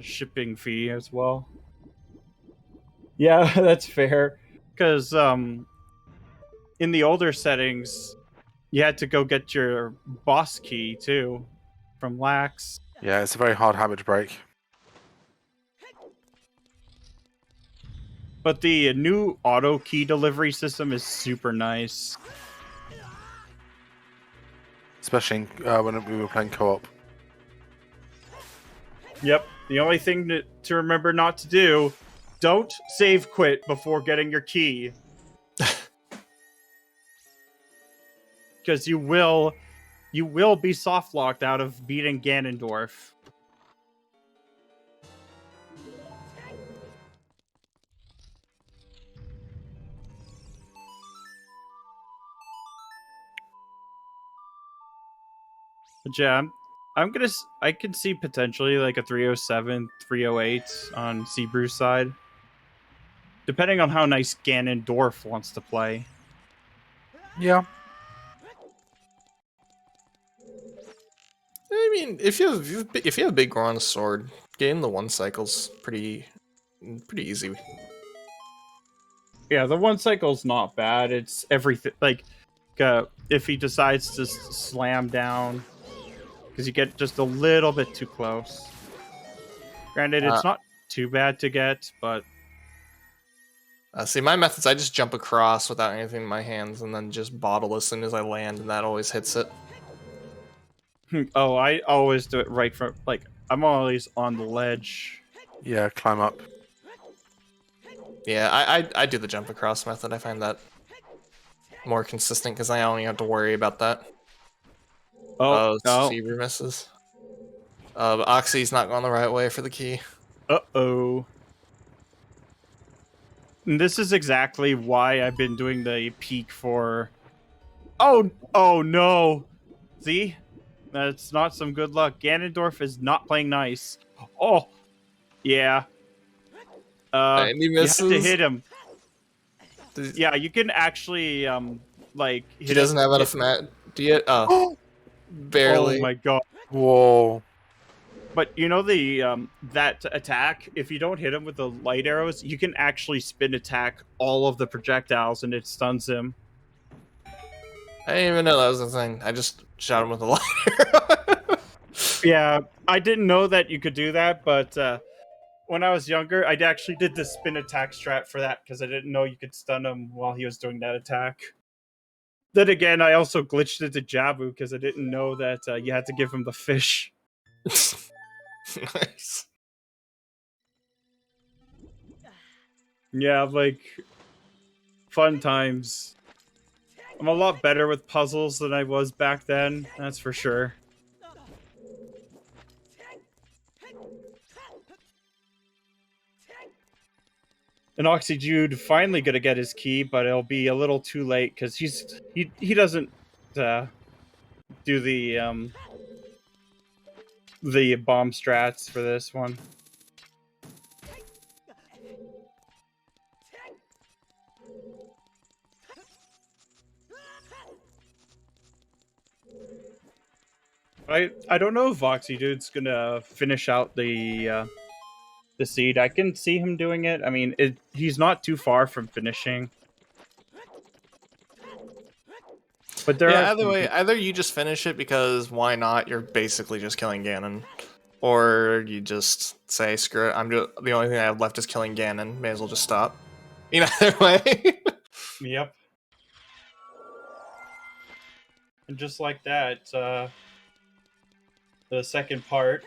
shipping fee as well. Yeah, that's fair. Because in the older settings, you had to go get your boss key too from Lax. Yeah, it's a very hard habit to break. But the new auto key delivery system is super nice. Especially when we were playing co-op. Yep. The only thing to remember not to do, don't save quit before getting your key. Because you will be soft locked out of beating Ganondorf. But yeah, I can see potentially like a 307, 308 on Cybrou side, depending on how nice Ganondorf wants to play. Yeah. I mean, if you have a big Goron sword, getting the 1 cycle's pretty easy. Yeah, the 1 cycle's not bad. It's everything like if he decides to slam down, because you get just a little bit too close. Granted, Uh, it's not too bad to get, but See, my methods, I just jump across without anything in my hands and then just bottle as soon as I land, and that always hits it. oh, I always do it right from like I'm always on the ledge. Yeah, climb up. Yeah, I do the jump across method. I find that more consistent because I don't even have to worry about that. Oh, Cybrou misses. But Oxy's not going the right way for the key. uh-oh. And this is exactly why I've been doing the peak for... Oh no! See? That's not some good luck. Ganondorf is not playing nice. Oh, yeah. And he You have misses. to hit him. Does- Yeah, you can actually, like... He doesn't have enough mat. Do you? Oh, barely. Oh my god. Whoa. But you know the that attack, if you don't hit him with the light arrows, you can actually spin attack all of the projectiles and it stuns him. I didn't even know that was a thing. I just shot him with a lighter. Yeah, I didn't know that you could do that, but when I was younger, I actually did the spin attack strat for that because I didn't know you could stun him while he was doing that attack. Then again, I also glitched into Jabu because I didn't know that you had to give him the fish. Nice. Yeah, like, fun times. I'm a lot better with puzzles than I was back then, that's for sure. And Oxyjude finally gonna get his key, but it'll be a little too late because he doesn't do the bomb strats for this one. I don't know if Oxyjude's gonna finish out the seed. I can see him doing it. I mean, he's not too far from finishing. But there Yeah, are either way, either you just finish it because why not? You're basically just killing Ganon. Or you just say, screw it, the only thing I have left is killing Ganon. May as well just stop. Either way. Yep. And just like that, the second part.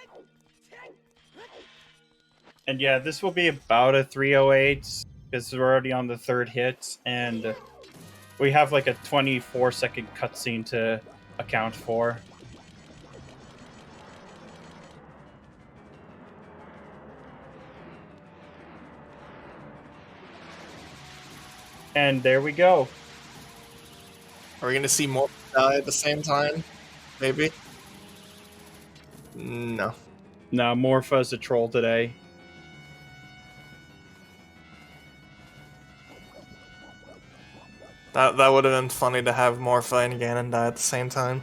And yeah, this will be about a 308 because we're already on the third hit, and we have like a 24-second cutscene to account for. And there we go. Are we gonna see more die at the same time? Maybe? No. Now, Morpha's a troll today. That would have been funny to have Morpha and Ganon die at the same time.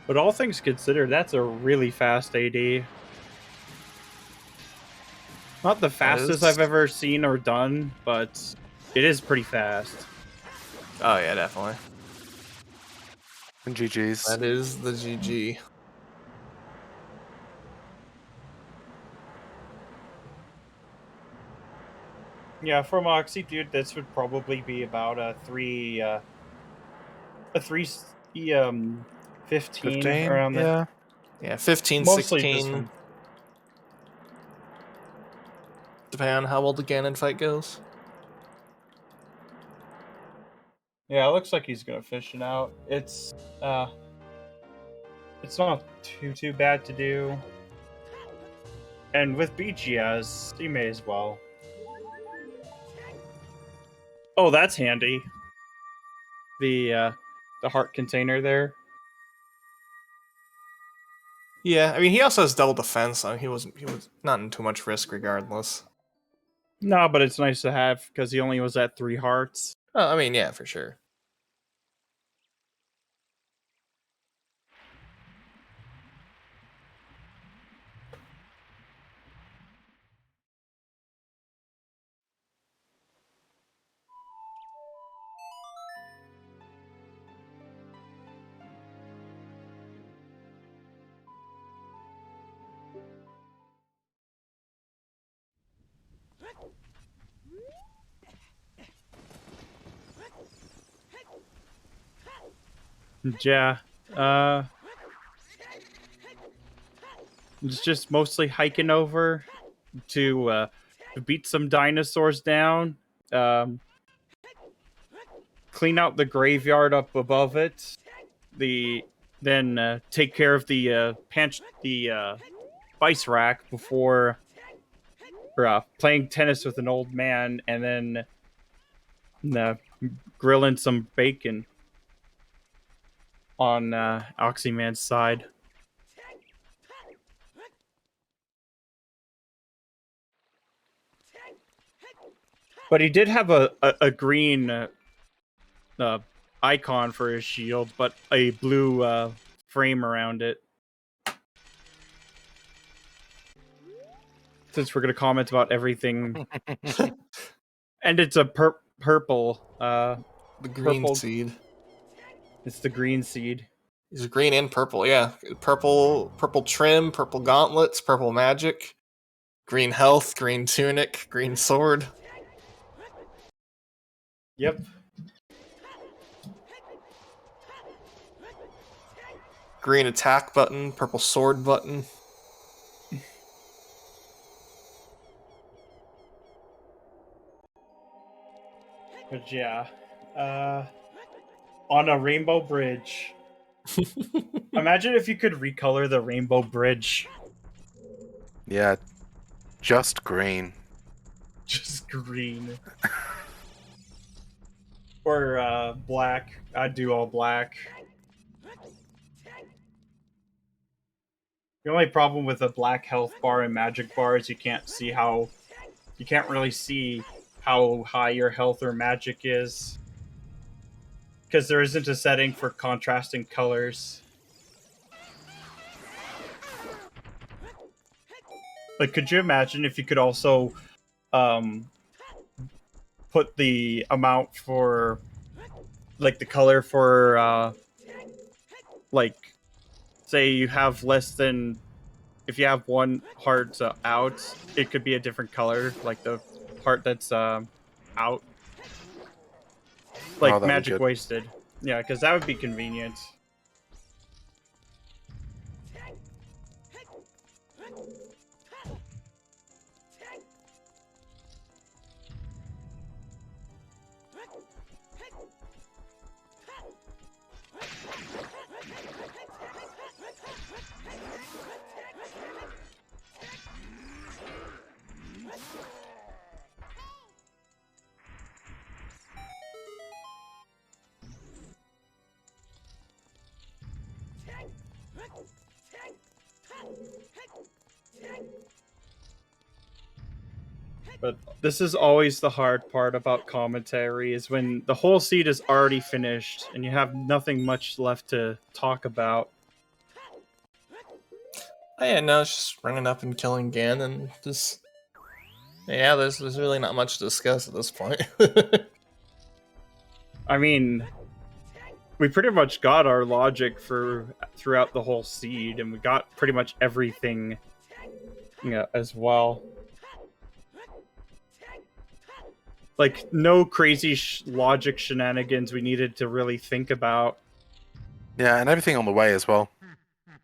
But all things considered, that's a really fast AD. Not the fastest I've ever seen or done, but it is pretty fast. Oh yeah, definitely. And GG's. That is the GG. Yeah, for Moxie, dude, this would probably be about a 15 around there. Yeah. Yeah, 15, Mostly 16. Depending on how well the Ganon fight goes. Yeah, it looks like he's gonna fish it out. It's not too bad to do. And with BGS, you may as well. Oh, that's handy. The heart container there. Yeah, I mean, he also has double defense, so he was not in too much risk regardless. No, but it's nice to have because he only was at 3 hearts. Oh, I mean, yeah, for sure. Yeah. It's just mostly hiking over to beat some dinosaurs down. Um, Clean out the graveyard up above it. Then take care of the spice rack before playing tennis with an old man, and then uh, grilling some bacon on Oxyman's side. But he did have a green icon for his shield, but a blue frame around it. Since we're going to comment about everything. And it's a purple. The green purple. seed. It's the green seed. He's green and purple, yeah. Purple trim, purple gauntlets, purple magic, green health, green tunic, green sword. Yep. Green attack button, purple sword button. But yeah. On a rainbow bridge. Imagine if you could recolor the rainbow bridge. Yeah, just green. Just green. Or black. I'd do all black. The only problem with a black health bar and magic bar is you can't really see how high your health or magic is. Because there isn't a setting for contrasting colors. Like, could you imagine if you could also put the amount for, like, the color for, like, say you have less than, if you have one heart out, it could be a different color, like the heart that's out. Like magic wasted. Yeah, because that would be convenient. But this is always the hard part about commentary, is when the whole seed is already finished and you have nothing much left to talk about. Oh yeah, no, it's just running up and killing Gan and just... Yeah, there's really not much to discuss at this point. I mean, we pretty much got our logic throughout the whole seed, and we got pretty much everything as well. Like, no crazy logic shenanigans we needed to really think about. Yeah, and everything on the way as well.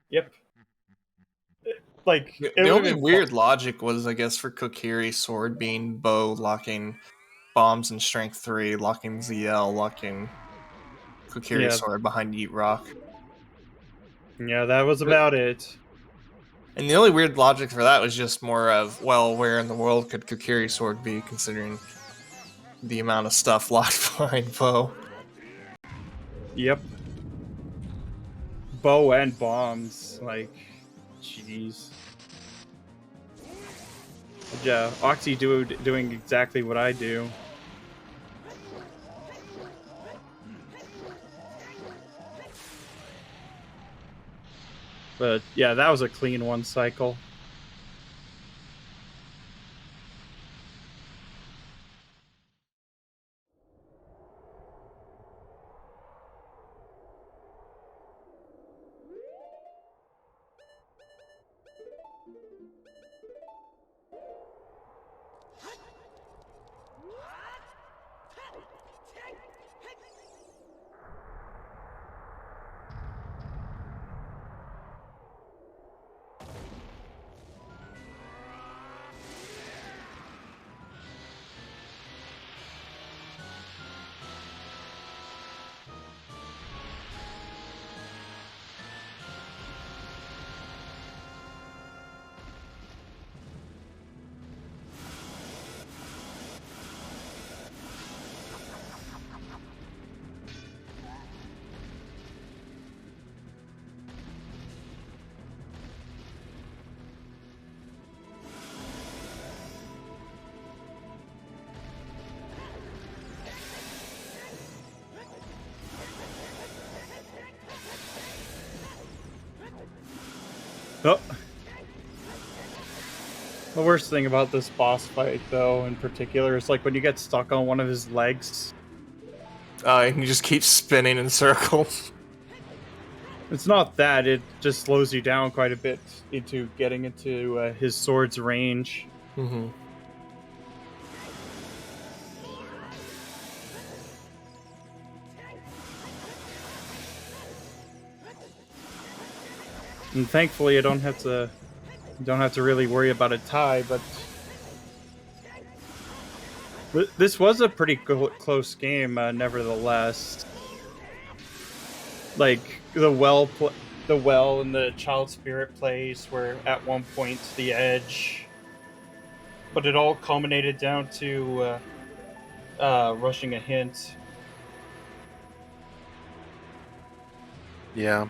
Yep. Like, the only weird logic was, I guess, for Kokiri sword being bow, locking bombs and strength 3, locking ZL, locking Kokiri sword behind Yeet Rock. Yeah, that was about it. And the only weird logic for that was just more of, well, where in the world could Kokiri sword be, considering the amount of stuff locked behind bow. Yep. Bow and bombs, like... Jeez. Yeah, Oxy doing exactly what I do. But yeah, that was a clean one cycle. Oh. The worst thing about this boss fight, though, in particular, is like when you get stuck on one of his legs. And you just keep spinning in circles. It's not that, it just slows you down quite a bit into getting into his sword's range. Mm-hmm. And thankfully, I don't have to really worry about a tie. But this was a pretty close game, nevertheless. Like the well and the child spirit plays were at one point the edge, but it all culminated down to rushing a hint. Yeah.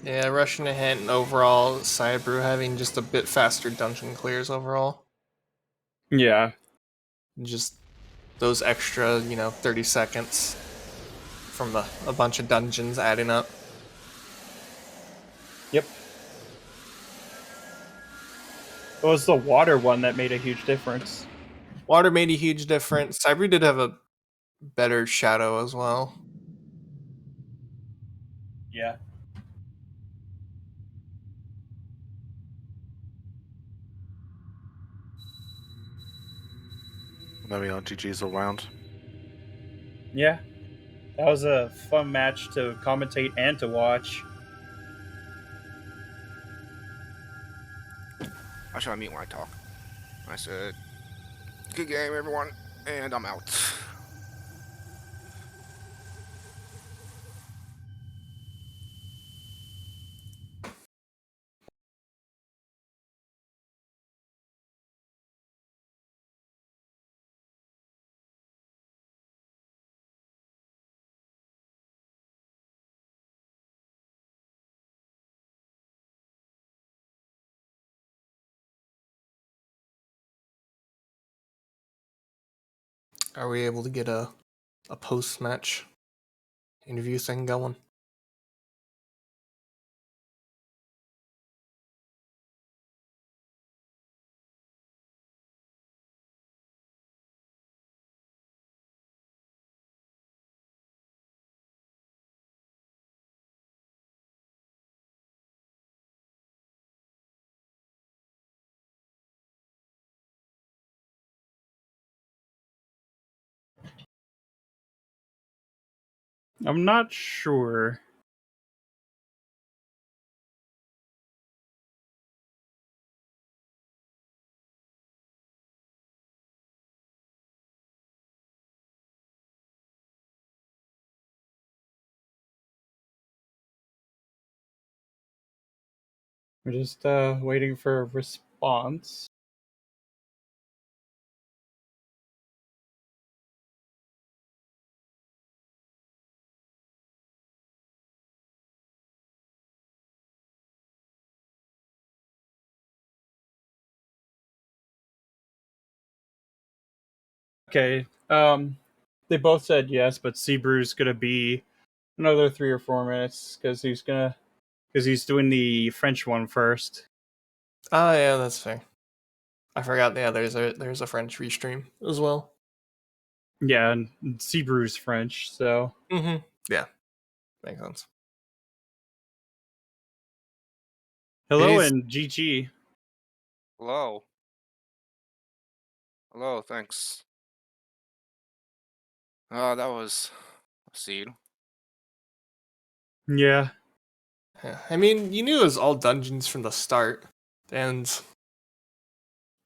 Yeah, Russian a hint, and overall, Cybrou having just a bit faster dungeon clears overall. Yeah. Just those extra, 30 seconds from a bunch of dungeons adding up. Yep. It was the water one that made a huge difference. Water made a huge difference. Cybrou did have a better shadow as well. Yeah. There we are. GG's all round. Yeah. That was a fun match to commentate and to watch. I should unmute when I talk. I said, good game, everyone, and I'm out. Are we able to get a post-match interview thing going? I'm not sure. We're just waiting for a response. Okay. They both said yes, but Cybrow's gonna be another 3 or 4 minutes because he's doing the French one first. Oh yeah, that's fair. I forgot. Yeah, there's a French restream as well. Yeah, and Cybrow's French, so Mm-hmm. Yeah, makes sense. hello He's- and GG. Hello. Hello, thanks. That was a seed. Yeah. Yeah. I mean, you knew it was all dungeons from the start, and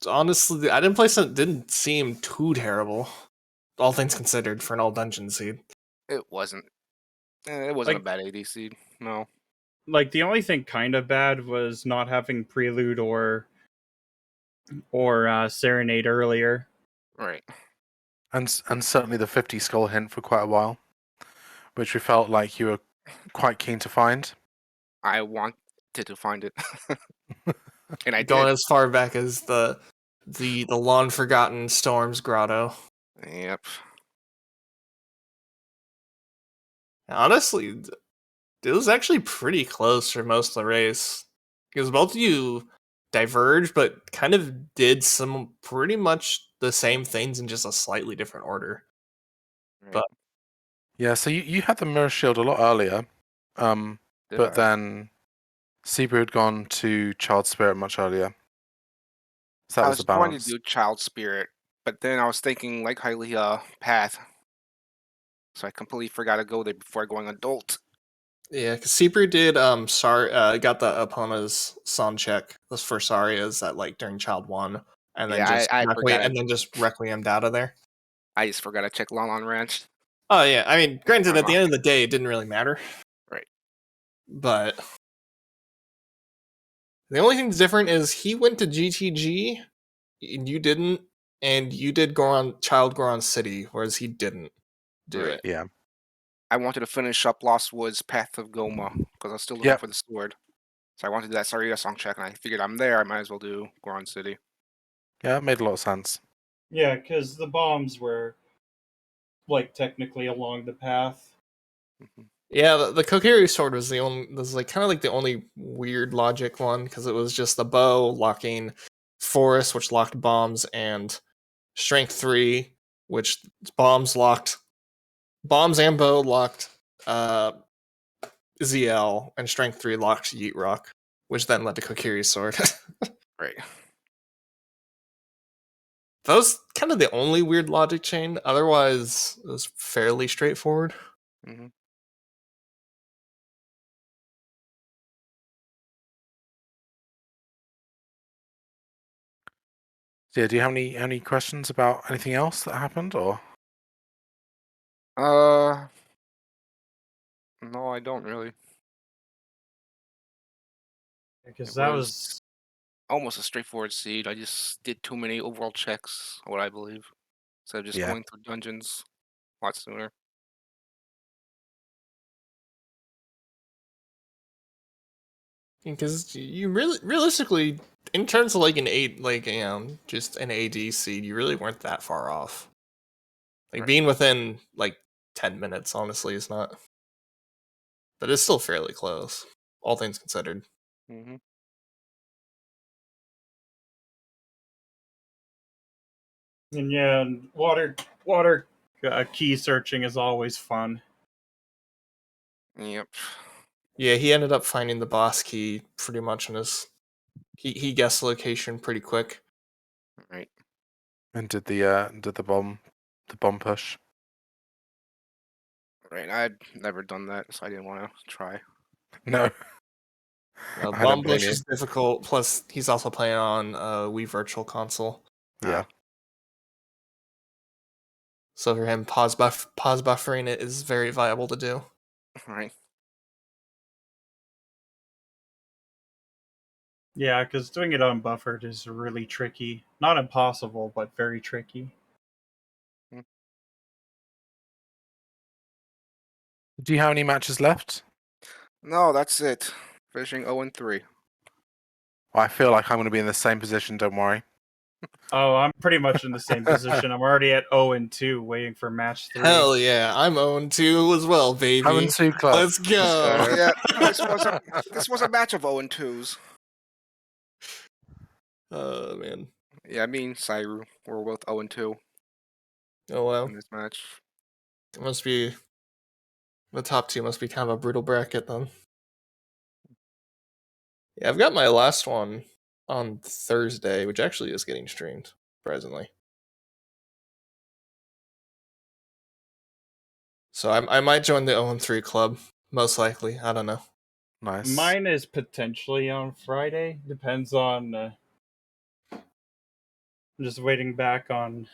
honestly, the item placement didn't seem too terrible, all things considered, for an all dungeon seed. It wasn't. It wasn't a Like bad AD seed. No. like the only thing kind of bad was not having Prelude or Serenade earlier. Right. and certainly the 50 skull hint for quite a while, which we felt like you were quite keen to find. I wanted to find it, and I Going did. as far back as the long forgotten Storms Grotto. Yep. Honestly, it was actually pretty close for most of the race because both of you diverged, but kind of did some pretty much the same things in just a slightly different order. Right. But Yeah, so you had the mirror shield a lot earlier, Did but I? then Cybrou had gone to Child Spirit much earlier. So that I was the was going to balance. do Child Spirit, but then I was thinking like Hylia Path, so I completely forgot to go there before going adult. yeah, because Cybrou did got the Epona's sound check for Saria's at like during Child 1, and then Yeah, just I forgot. requiemmed out of there. I just forgot to check Lon Ranch. Oh yeah, I mean, granted, at the Unlock. end of the day, it didn't really matter. Right. But the only thing that's different is he went to GTG, and you didn't, and you did Child Goron City, whereas he didn't do Right. it. Yeah. I wanted to finish up Lost Woods Path of Goma because I was still looking Yep. for the sword. So I wanted to do that Saria song check, and I figured I'm there. I might as well do Goron City. Yeah, it made a lot of sense. Yeah, because the bombs were like technically along the path. Mhm. Yeah, the Kokiri sword was like kind of like the only weird logic one because it was just the bow locking forest, which locked bombs, and strength 3, which bombs and bow locked ZL, and strength 3 locked Yeet Rock, which then led to Kokiri's sword. Right. That was kind of the only weird logic chain. Otherwise, it was fairly straightforward. Hmm. So yeah, do you have any questions about anything else that happened, or? No, I don't really. Because It that was was almost a straightforward seed. I just did too many overall checks, what I believe. Instead of just Yeah. going through dungeons a lot sooner. Because you really, realistically, in terms of like just an AD seed, you really weren't that far off. Like Right. being within like 10 minutes, honestly, is not, but it's still fairly close, all things considered. Hmm. and yeah, and water key searching is always fun. Yep. Yeah, he ended up finding the boss key pretty much in his. He guessed the location pretty quick. Right. And did the bomb push? Right. I'd never done that, so I didn't want to try. No, I don't Bomb blame Bush you. is difficult. Plus, he's also playing on Wii Virtual Console, Yeah. so for him, pause buffering it is very viable to do. Right. Yeah, because doing it unbuffered is really tricky. Not impossible, but very tricky. Do you have any matches left? No, that's it. Finishing 0-3. Well, I feel like I'm going to be in the same position. Don't worry. Oh, I'm pretty much in the same position. I'm already at 0-2, waiting for match 3. Hell yeah, I'm 0-2 as well, baby. Having 2 club. Let's go. Yeah, this was a match of 0-2s. Oh man. Yeah, me and Cybrou were both 0-2 Oh wow. in this match. It must be the top 2 must be kind of a brutal bracket then. Yeah, I've got my last one on Thursday, which actually is getting streamed, surprisingly. So I might join the 0-3 club, most likely. I don't know. Nice. Mine is potentially on Friday. Depends on. I'm just waiting back on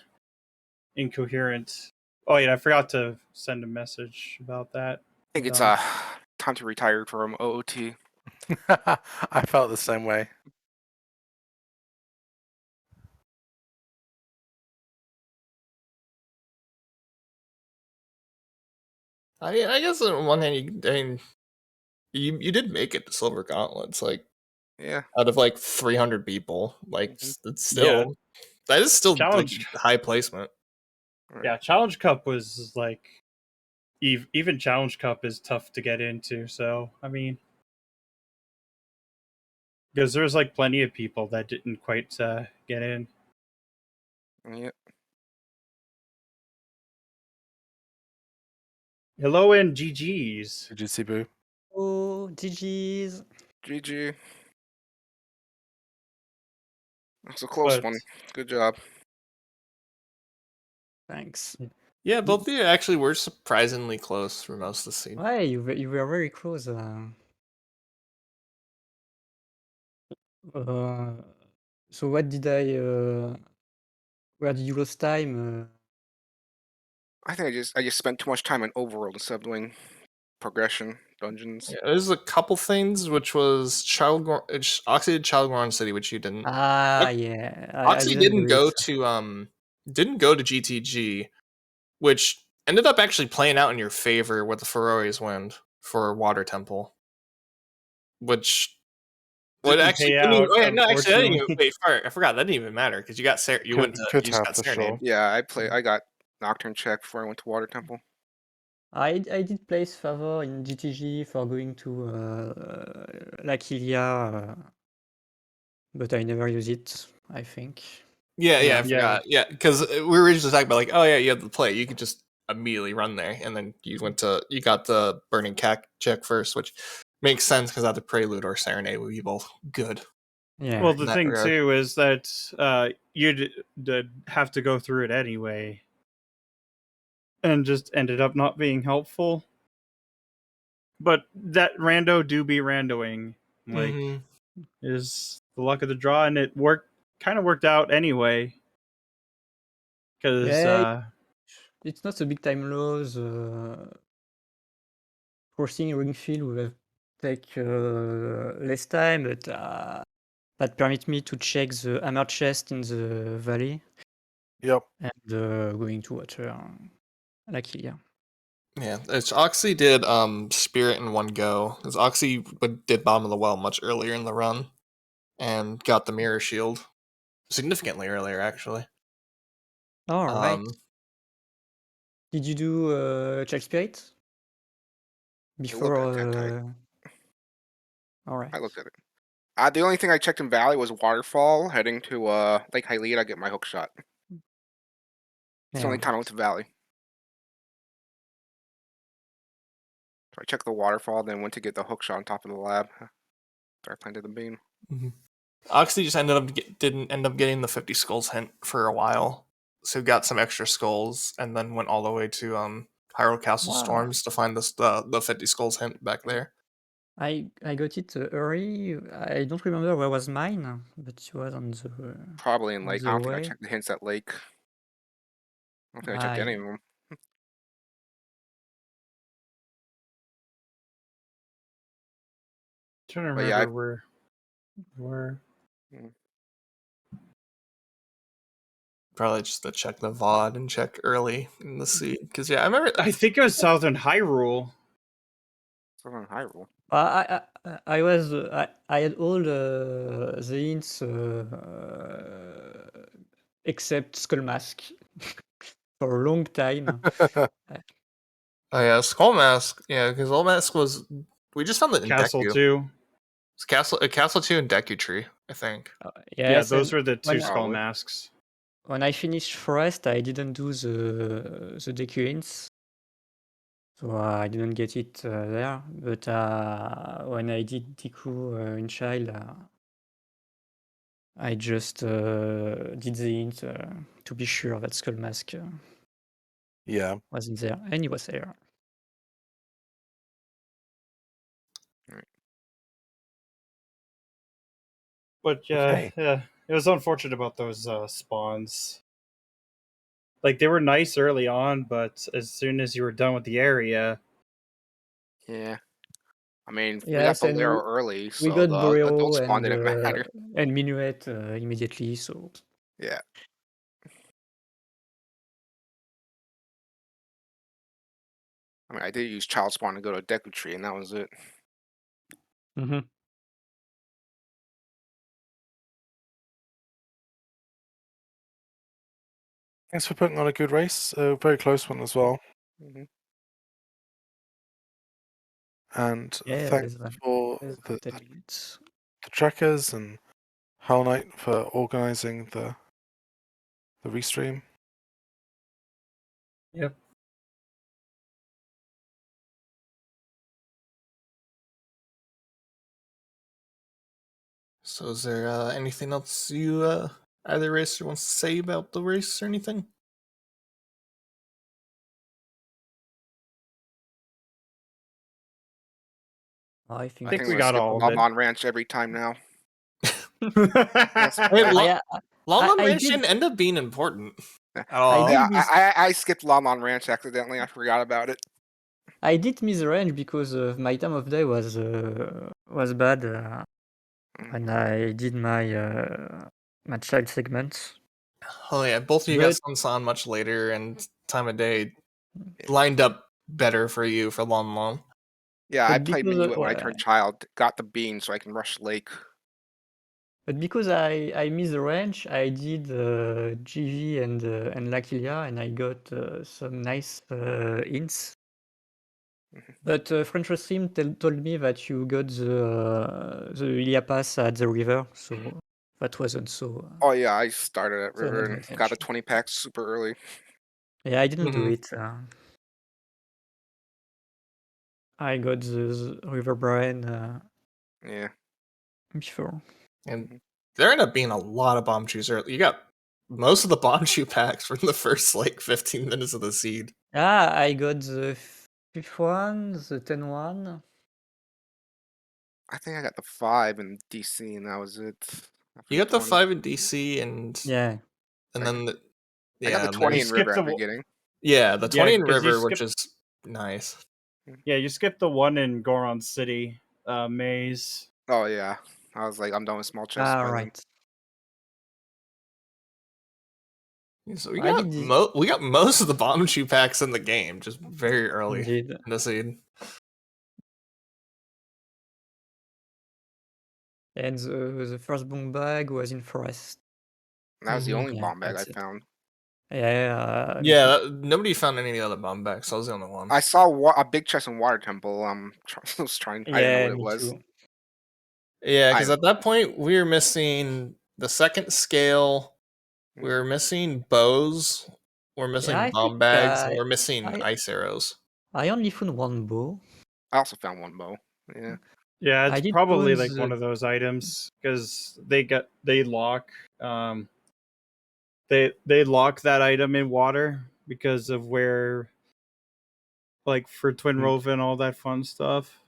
Incoherent. Oh yeah, I forgot to send a message about that. I think it's Hold on. time to retire from OOT. I felt the same way. I mean, I guess on one hand, you did make it to Silver Gauntlets, like Yeah. out of like 300 people. Like Mhm. it's still that is still like Challenge. high placement. Yeah, Challenge Cup was like even Challenge Cup is tough to get into. So I mean, because there's like plenty of people that didn't quite get in. Yeah. Hello and GG's. Did you see Boo? Oh, GG's. GG. That's a close But one. Good job. Thanks. Yeah, both of you actually were surprisingly close for most of the scene. Why you were very close. So what did I? Where did you lose time? I think I just spent too much time on overworld instead of doing progression dungeons. Yeah, there's a couple things, which was Oxy did Childgorn City, which you didn't. Yeah, I Oxy didn't do it. didn't go to GTG, which ended up actually playing out in your favor with the Ferroris wind for Water Temple, which would didn't actually pay didn't even, out. oh, yeah, no, actually, that didn't even, Unfortunately. wait, I forgot that didn't even matter because you got you went to Could you just have got for Serenade. sure. Yeah, I got Nocturne check before I went to Water Temple. I did place favor in GTG for going to L'Aquilia, but I never use it. I think. Yeah, I Yeah. forgot. Yeah, because we were originally talking about like, oh yeah, you have the play, you could just immediately run there, and then you got the Burning Cack check first, which makes sense because either Prelude or Serenade would be both good. Yeah. Well, in the that thing regard. too is that you'd have to go through it anyway, and just ended up not being helpful. But that rando do be randoing, like, Mhm. is the luck of the draw, and it kind of worked out anyway. Because Yeah, it's not a big time loss. Crossing Ringfield will have take less time, but that permit me to check the hammer chest in the valley Yep. and going to water L'Aquilia. Yeah, it's Oxy did Spirit in one go because Oxy did Bottom of the Well much earlier in the run and got the Mirror Shield significantly earlier actually. All right. Um, Did you do check spirit I looked before? at that tonight. All right. I looked at it. The only thing I checked in Valley was Waterfall, heading to Lake Hylia to get my hook shot. It's the only time I went to Valley. So I checked the Waterfall, then went to get the hook shot on top of the lab. After I planted the beam. Oxy just didn't end up getting the 50 skulls hint for a while, so got some extra skulls and then went all the way to Hyrule Castle Wow. Storms to find the 50 skulls hint back there. I got it early. I don't remember where was mine, but it was on the Probably in on Lake. the I don't think I way. checked the hints at Lake. I don't think I checked any of them. trying to But yeah, remember where. Probably just to check the VOD and check early in the seed. Because yeah, I remember I think it was Southern Hyrule. it's on Hyrule. I was I had all the hints except Skull Mask for a long time. Oh yeah, Skull Mask. Yeah, because Skull Mask was. We just found it in Castle Deku. 2. It's Castle 2 and Deku Tree, I think. Yeah, Yes, those and were the two when skull Probably. masks. when I finished Forest, I didn't do the Deku hints, so I didn't get it there. But when I did Deku in Child, I just did the hint to be sure that Skull Mask Yeah. was in there, and he was there. But Okay. yeah, it was unfortunate about those spawns. Like they were nice early on, but as soon as you were done with the area, Yeah. I mean, we got Yes, the and Laro early, we so got the adult Bureo spawn didn't matter. and Minuet immediately. So Yeah. I mean, I did use child spawn to go to a Deku Tree, and that was it. Mhm. Thanks for putting on a good race. A very close one as well. Mhm. And yeah, thanks for there's the delegates. trackers and Hell Knight for organizing the restream. yep. So is there anything else you either racer wants to say about the race or anything? I I think think we we're got skip all of it. Lamon Ranch every time now. Yes. I mean, I, Lon I Ranch did- didn't end up being important Yeah. at all. did Yeah, miss- I skipped Lamon Ranch accidentally. I forgot about it. I did miss the range because my time of day was bad when I did my child segment. Oh yeah, both of you got But Sunsan much later, and time of day lined up better for you for Lon Lon. Yeah, But I played because, Minuet when I turned child. Got the bean so I can rush Lake. But because I missed the range, I did GV and Lakilia, and I got some nice hints. But French Stream told me that you got the Ilia Pass at the river, so that wasn't so. Oh yeah, I started at So an River and advantage. got the 20 packs super early. Yeah, I didn't do Mhm. it. I got the River Brain Yeah. before. And there ended up being a lot of bomb chews early. You got most of the bomb chew packs from the first like 15 minutes of the seed. Ah, I got the 5th one, the 10 one. I think I got the 5 in DC and that was it. After You got the 20. 5 in DC and Yeah. then I got the and 20 there's- in River skipped at the the beginning. yeah, the 20 in 'cause you River, which skipped- is nice. Yeah, you skipped the one in Goron City maze. Oh yeah. I was like, I'm done with small chests Ah, by then. right. So we I got did this. we got most of the bomb chew packs in the game just very early Indeed. in the seed. And the first bomb bag was in Forest. That was the Mhm. only Yeah, bomb bag I that's it. found. Yeah. Yeah, nobody found any of the other bomb backs. So I was the only one. I saw a big chest in Water Temple. I was trying. I didn't know Yeah, what it me was. too. Yeah, because I- at that point we were missing the second scale. We were missing bows. We're missing I bomb think bags, and we're missing I ice arrows. I only found one bow. I also found one bow. Yeah. Yeah, I it's did probably found like one the- of those items because they lock they lock that item in water because of where, like, for Twin Hmm. Rova and all that fun stuff.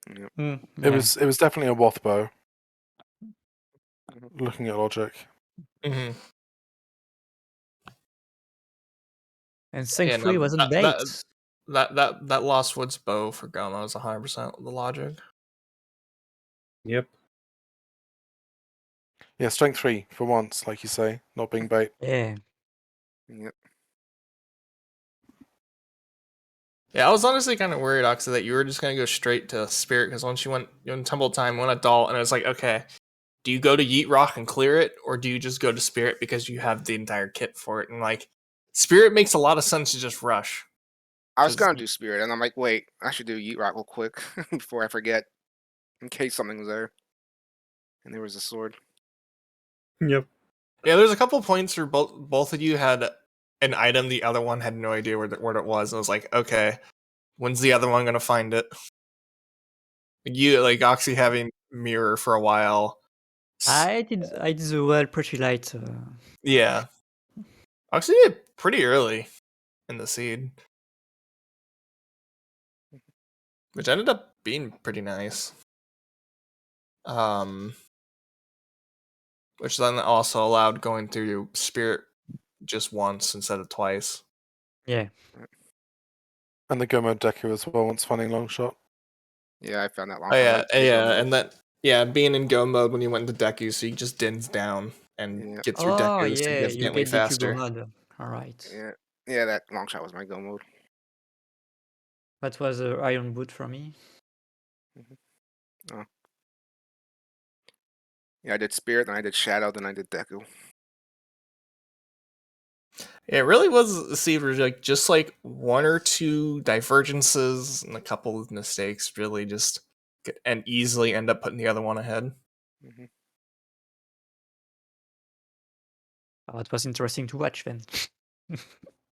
It yeah. was definitely a Woth bow. Mhm. Looking at logic. Mm-hmm. And Yeah, thankfully it no, wasn't bait. that Lost Woods bow for Goma is 100% the logic. Yep. Yeah, strength 3 for once, like you say, not being bait. Yeah. Yep. Yeah, I was honestly kind of worried, Oxa, that you were just gonna go straight to Spirit because once you went Tumble Time, went Adult, and it was like, okay, do you go to Yeet Rock and clear it, or do you just go to Spirit because you have the entire kit for it? And like, Spirit makes a lot of sense to just rush. I was 'Cause- gonna do Spirit, and I'm like, wait, I should do Yeet Rock real quick before I forget, in case something was there. And there was a sword. Yep. Yeah, there's a couple points where both of you had an item, the other one had no idea where it was. And I was like, okay, when's the other one gonna find it? You like Oxy having mirror for a while. I did the well pretty light. Yeah, Oxy did pretty early in the seed, which ended up being pretty nice. Which then also allowed going through Spirit just once instead of twice. Yeah. And the go mode Deku as well once finding long shot. Yeah, I found that long Oh shot. I yeah, like the go yeah, mode. and that being in go mode when you went into Deku, so you just dins down and Yeah. get through Oh Deku yeah, you significantly get the Kugo faster. mod. All right. Yeah, that long shot was my go mode. That was Iron Boot for me. Oh. Yeah, I did Spirit, then I did Shadow, then I did Deku. It really was a Cybrou, like just like one or two divergences and a couple of mistakes really just and easily end up putting the other one ahead. Mm-hmm. Oh, it was interesting to watch then.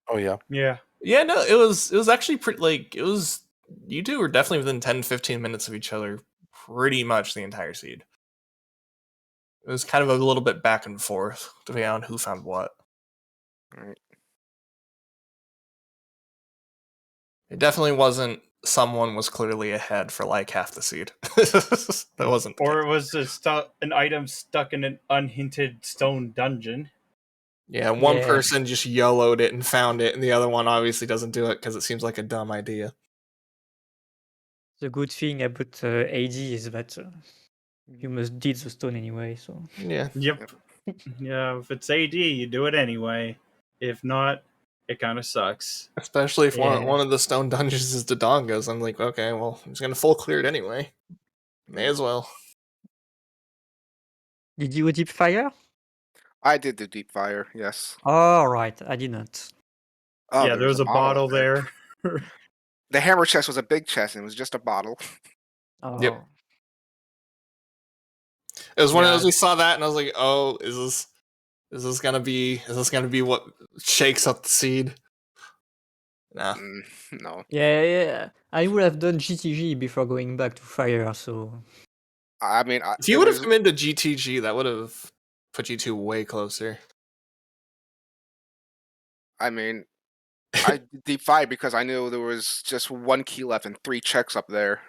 Oh yeah. Yeah. Yeah, no, it was actually pretty like it was you two were definitely within 10-15 minutes of each other pretty much the entire seed. It was kind of a little bit back and forth depending on who found what. Right. It definitely wasn't someone was clearly ahead for like half the seed. That wasn't the Or case. it was an item stuck in an unhinted stone dungeon. Yeah, one Yeah. person just YOLO'd it and found it, and the other one obviously doesn't do it because it seems like a dumb idea. The good thing about AD is that you must dig the stone anyway. So Yeah. Yep. Yeah, if it's AD, you do it anyway. If not, it kind of sucks. Especially if Yeah. one of the stone dungeons is Dodonga's. I'm like, okay, well, I'm just gonna full clear it anyway. May as well. Did you deep fire? I did the Deep Fire, yes. All right, I did not. Oh, Yeah, there was a bottle there. The hammer chest was a big chest, and it was just a bottle. Oh. Yep. It was one of Yeah. those we saw that and I was like, oh, is this gonna be what shakes up the seed? Nah. No. Yeah. I would have done GTG before going back to fire. So I mean, If you would have come into GTG, that would have put you two way closer. I mean, I did Deep Fire because I knew there was just one key left and 3 checks up there.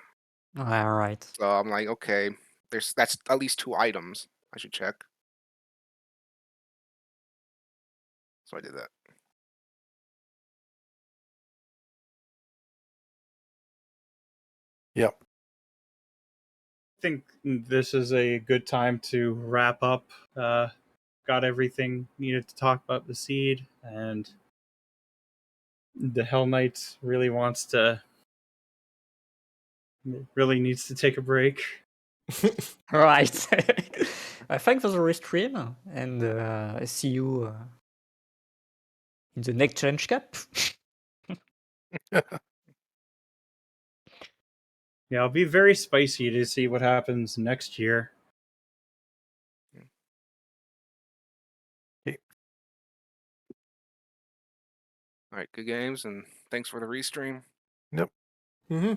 all right. So I'm like, okay, that's at least 2 items I should check. So I did that. Yep. I think this is a good time to wrap up. Got everything needed to talk about the seed, and the Hell Knight really needs to take a break. All right. Thanks for the restream, and see you in the next challenge cap. Yeah, I'll be very spicy to see what happens next year. All right, good games, and thanks for the restream. Yep. Mm-hmm.